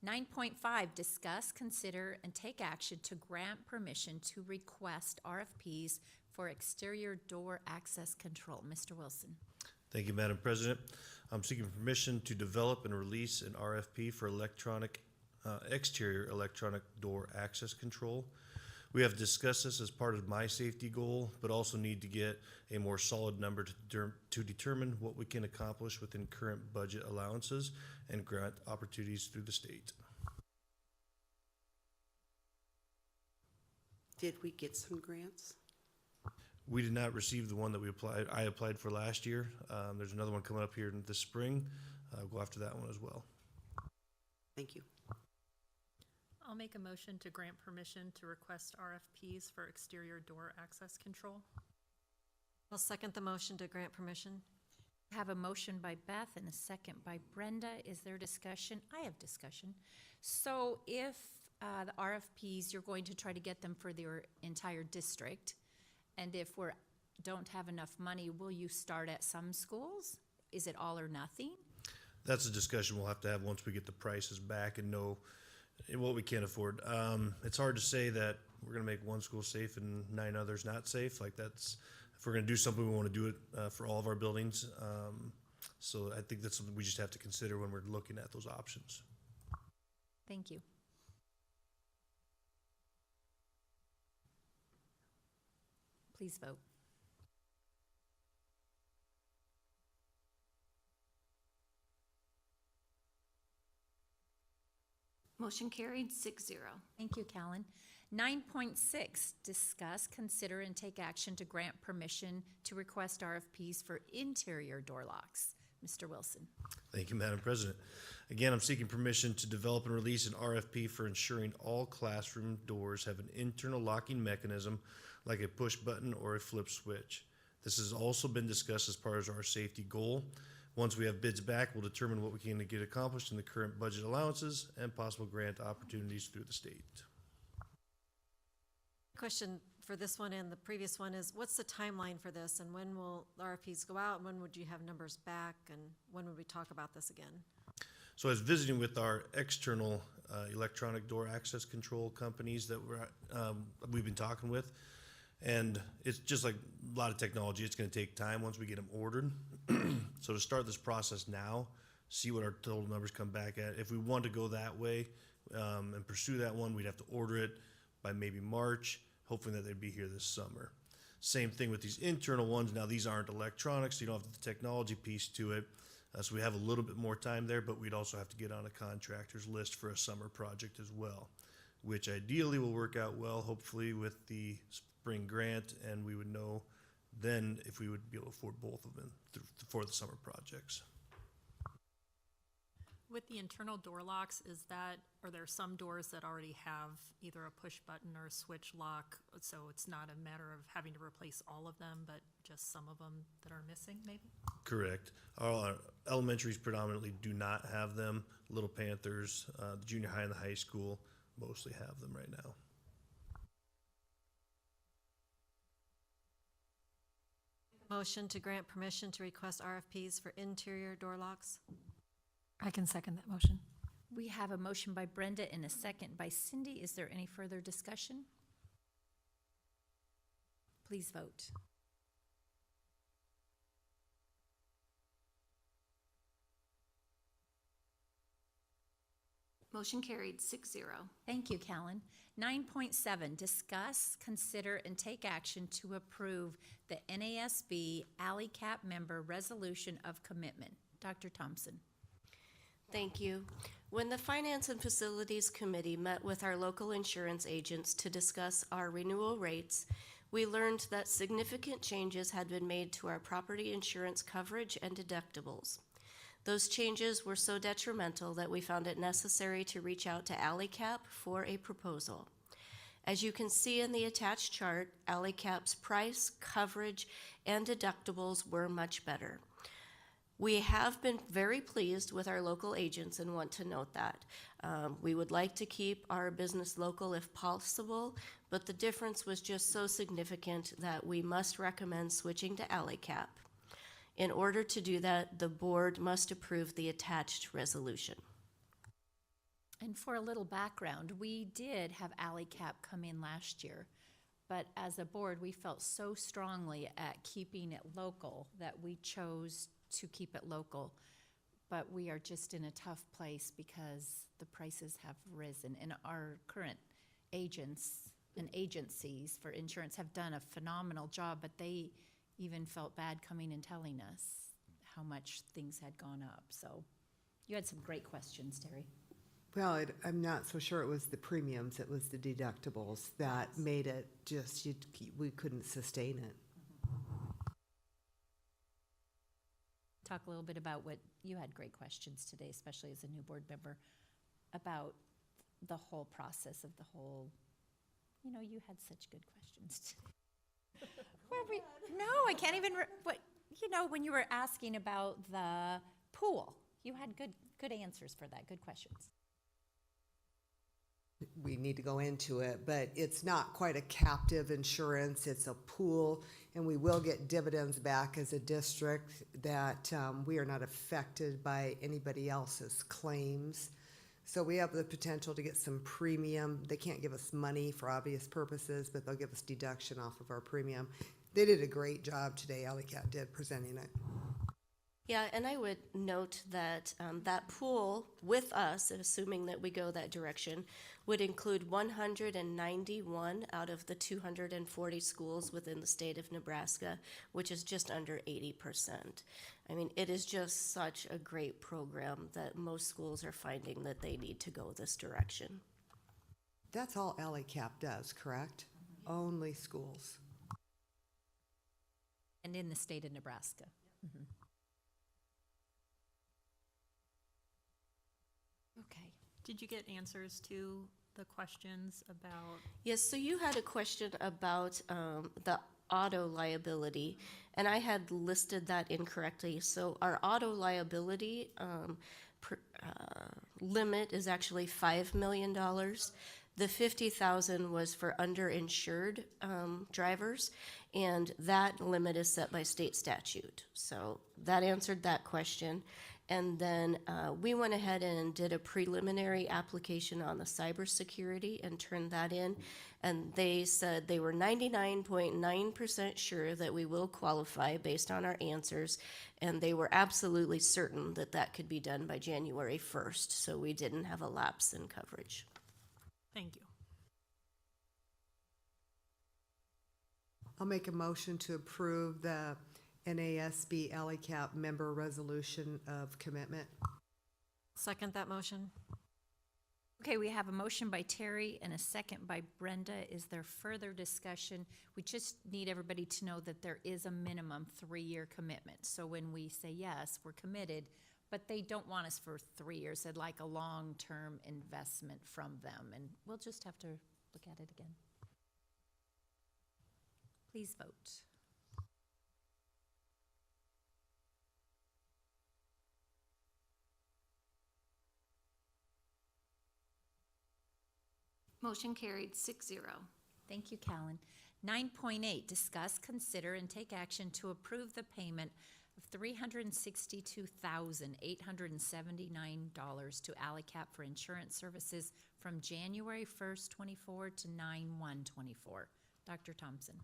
B: 9.5, discuss, consider, and take action to grant permission to request RFPs for exterior door access control. Mr. Wilson.
N: Thank you, Madam President. I'm seeking permission to develop and release an RFP for exterior electronic door access control. We have discussed this as part of my safety goal, but also need to get a more solid number to determine what we can accomplish within current budget allowances and grant opportunities through the state.
I: Did we get some grants?
N: We did not receive the one that I applied for last year. There's another one coming up here this spring. Go after that one as well.
I: Thank you.
S: I'll make a motion to grant permission to request RFPs for exterior door access control.
F: I'll second the motion to grant permission.
B: I have a motion by Beth and a second by Brenda. Is there discussion? I have discussion. So if the RFPs, you're going to try to get them for your entire district, and if we don't have enough money, will you start at some schools? Is it all or nothing?
N: That's a discussion we'll have to have once we get the prices back and know what we can afford. It's hard to say that we're gonna make one school safe and 9 others not safe. Like if we're gonna do something, we wanna do it for all of our buildings. So I think that's something we just have to consider when we're looking at those options.
B: Thank you. Please vote.
V: Motion carried 6-0.
B: Thank you, Callan. 9.6, discuss, consider, and take action to grant permission to request RFPs for interior door locks. Mr. Wilson.
N: Thank you, Madam President. Again, I'm seeking permission to develop and release an RFP for ensuring all classroom doors have an internal locking mechanism like a push button or a flip switch. This has also been discussed as part of our safety goal. Once we have bids back, we'll determine what we can get accomplished in the current budget allowances and possible grant opportunities through the state.
F: Question for this one and the previous one is, what's the timeline for this, and when will the RFPs go out, and when would you have numbers back, and when would we talk about this again?
N: So I was visiting with our external electronic door access control companies that we've been talking with, and it's just like a lot of technology. It's going to take time once we get them ordered. So to start this process now, see what our total numbers come back at. If we want to go that way and pursue that one, we'd have to order it by maybe March, hoping that they'd be here this summer. Same thing with these internal ones. Now these aren't electronics, so you don't have the technology piece to it. So we have a little bit more time there, but we'd also have to get on a contractor's list for a summer project as well, which ideally will work out well, hopefully with the spring grant, and we would know then if we would be able to afford both of them for the summer projects.
S: With the internal door locks, are there some doors that already have either a push button or a switch lock, so it's not a matter of having to replace all of them, but just some of them that are missing, maybe?
N: Correct. Our elementaries predominantly do not have them. Little Panthers, the junior high and the high school mostly have them right now.
F: Motion to grant permission to request RFPs for interior door locks. I can second that motion.
B: We have a motion by Brenda and a second by Cindy. Is there any further discussion? Please vote.
V: Motion carried 6-0.
B: Thank you, Callan. 9.7, discuss, consider, and take action to approve the NASB Alley Cap member resolution of commitment. Dr. Thompson.
V: Thank you. When the Finance and Facilities Committee met with our local insurance agents to discuss our renewal rates, we learned that significant changes had been made to our property insurance coverage and deductibles. Those changes were so detrimental that we found it necessary to reach out to Alley Cap for a proposal. As you can see in the attached chart, Alley Cap's price, coverage, and deductibles were much better. We have been very pleased with our local agents and want to note that. We would like to keep our business local if possible, but the difference was just so significant that we must recommend switching to Alley Cap. In order to do that, the board must approve the attached resolution.
B: And for a little background, we did have Alley Cap come in last year, but as a board, we felt so strongly at keeping it local that we chose to keep it local. But we are just in a tough place because the prices have risen, and our current agents and agencies for insurance have done a phenomenal job, but they even felt bad coming and telling us how much things had gone up. So you had some great questions, Terry.
R: Well, I'm not so sure it was the premiums, it was the deductibles that made it just, we couldn't sustain it.
B: Talk a little bit about what, you had great questions today, especially as a new board member, about the whole process of the whole, you had such good questions today. No, I can't even, when you were asking about the pool, you had good answers for that, good questions.
R: We need to go into it, but it's not quite a captive insurance, it's a pool, and we will get dividends back as a district that we are not affected by anybody else's claims. So we have the potential to get some premium. They can't give us money for obvious purposes, but they'll give us deduction off of our premium. They did a great job today, LCAT did, presenting it.
V: Yeah, and I would note that that pool with us, assuming that we go that direction, would include 191 out of the 240 schools within the state of Nebraska, which is just under 80%. I mean, it is just such a great program that most schools are finding that they need to go this direction.
R: That's all LCAP does, correct? Only schools.
B: And in the state of Nebraska. Mm-hmm. Okay.
S: Did you get answers to the questions about?
V: Yes, so you had a question about the auto liability, and I had listed that incorrectly. So our auto liability limit is actually $5 million. The $50,000 was for underinsured drivers, and that limit is set by state statute. So that answered that question. And then we went ahead and did a preliminary application on the cybersecurity and turned that in. And they said they were 99.9% sure that we will qualify based on our answers. And they were absolutely certain that that could be done by January 1st. So we didn't have a lapse in coverage.
S: Thank you.
R: I'll make a motion to approve the NASB LCAP member resolution of commitment.
F: Second that motion.
B: Okay, we have a motion by Terry and a second by Brenda. Is there further discussion? We just need everybody to know that there is a minimum 3-year commitment. So when we say yes, we're committed, but they don't want us for 3 years. They'd like a long-term investment from them, and we'll just have to look at it again. Please vote.
V: Motion carried 6-0.
B: Thank you, Callan. 9.8, discuss, consider, and take action to approve the payment of $362,879 to ALICAP for insurance services from January 1st, 24 to 9/1/24. Dr. Thompson.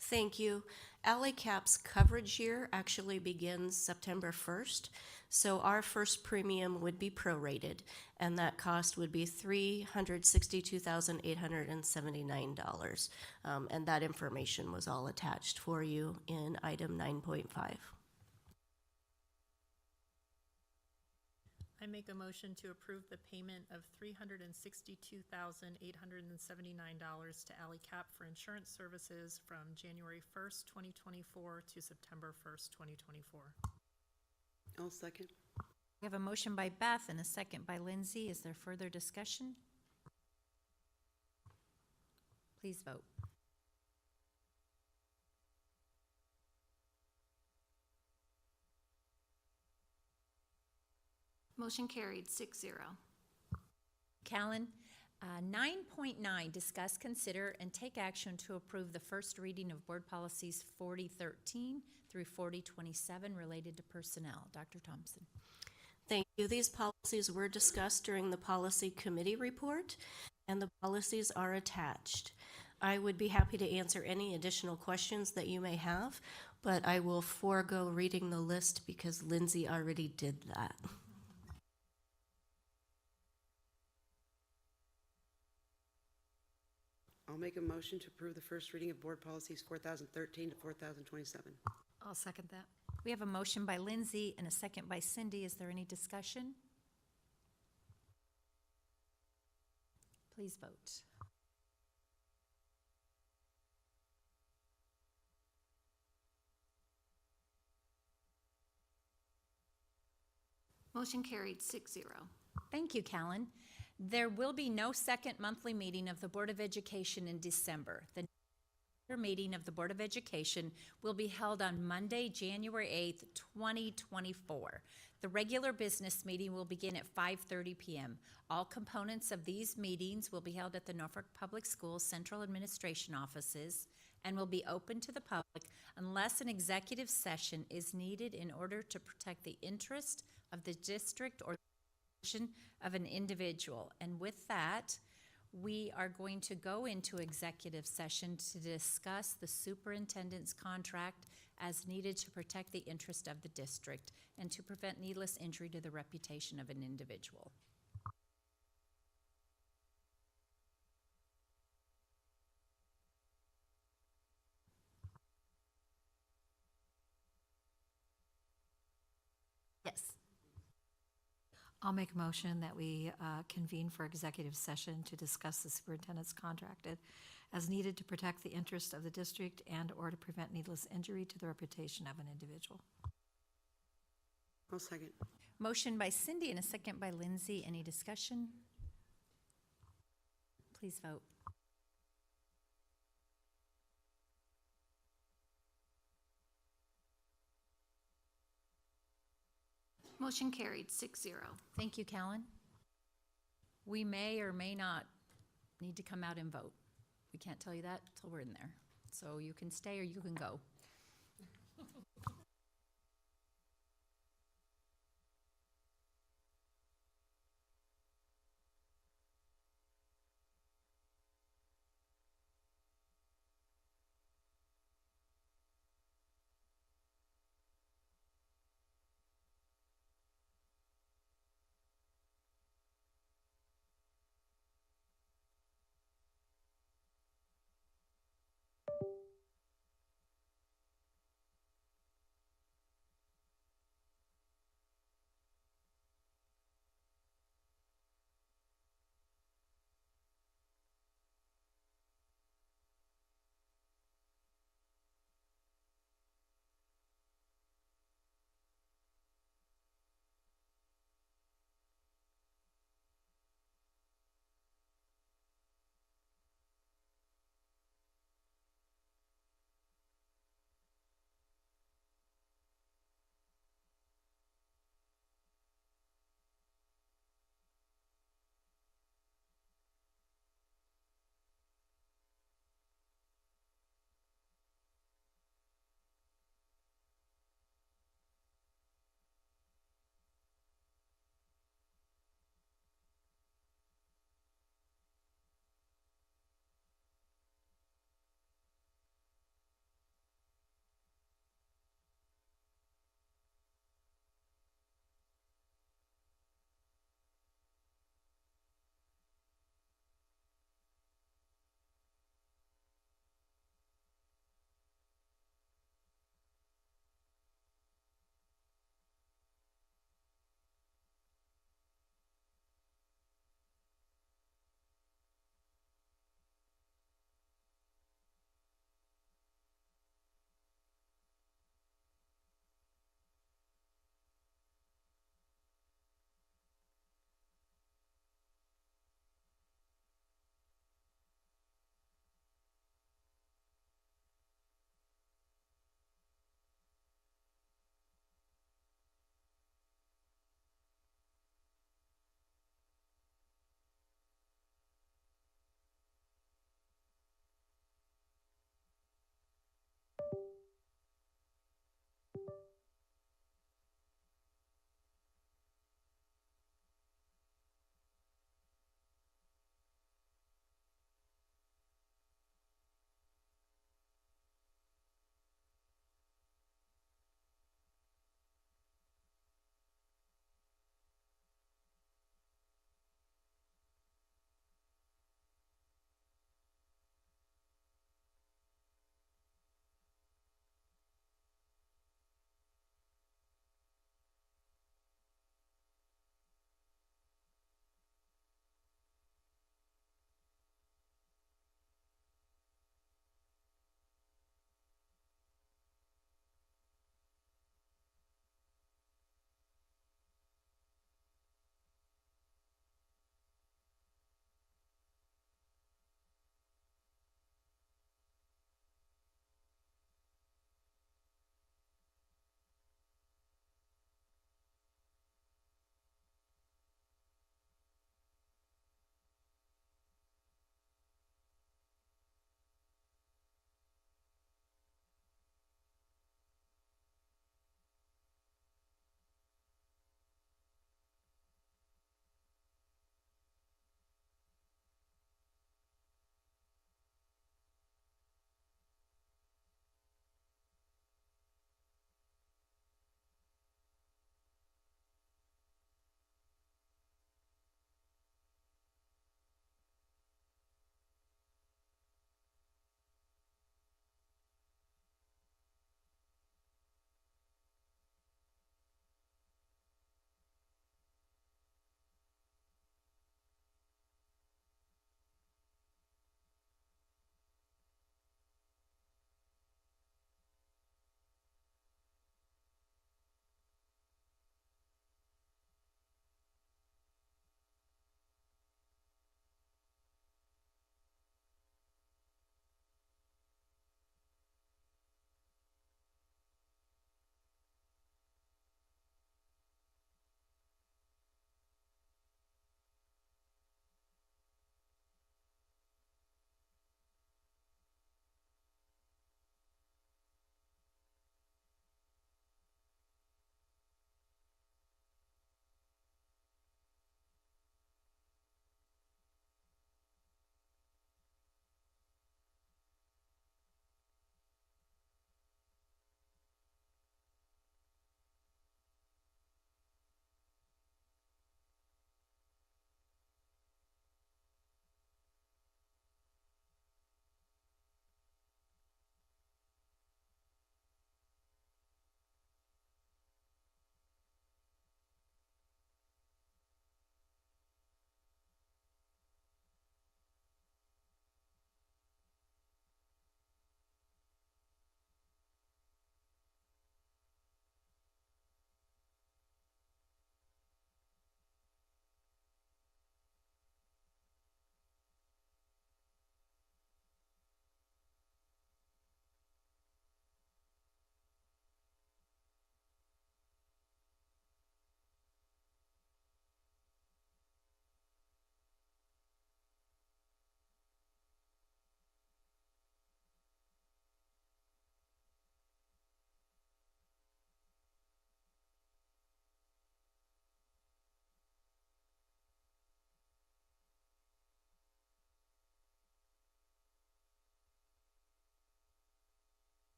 V: Thank you. ALICAP's coverage year actually begins September 1st, so our first premium would be prorated, and that cost would be $362,879. And that information was all attached for you in item 9.5.
S: I make a motion to approve the payment of $362,879 to ALICAP for insurance services from January 1st, 2024 to September 1st, 2024.
I: I'll second.
B: We have a motion by Beth and a second by Lindsay. Is there further discussion? Please vote.
V: Motion carried 6-0.
B: Callan. 9.9, discuss, consider, and take action to approve the first reading of board policies 4013 through 4027 related to personnel. Dr. Thompson.
V: Thank you. These policies were discussed during the policy committee report, and the policies are attached. I would be happy to answer any additional questions that you may have, but I will forego reading the list because Lindsay already did that.
I: I'll make a motion to approve the first reading of board policies 4013 to 4027.
O: I'll second that.
B: We have a motion by Lindsay and a second by Cindy. Is there any discussion? Please vote.
J: Motion carried 6-0.
B: Thank you, Callan. There will be no second monthly meeting of the Board of Education in December. The next meeting of the Board of Education will be held on Monday, January 8th, 2024. The regular business meeting will begin at 5:30 p.m. All components of these meetings will be held at the Norfolk Public Schools Central Administration offices and will be open to the public unless an executive session is needed in order to protect the interest of the district or of an individual. And with that, we are going to go into executive session to discuss the superintendent's contract as needed to protect the interest of the district and to prevent needless injury to the reputation of an individual. Yes.
O: I'll make a motion that we convene for executive session to discuss the superintendent's contract as needed to protect the interest of the district and/or to prevent needless injury to the reputation of an individual.
I: I'll second.
B: Motion by Cindy and a second by Lindsay. Any discussion? Please vote.
J: Motion carried 6-0.
B: Thank you, Callan. We may or may not need to come out and vote. We can't tell you that until we're in there. So you can stay or you can go.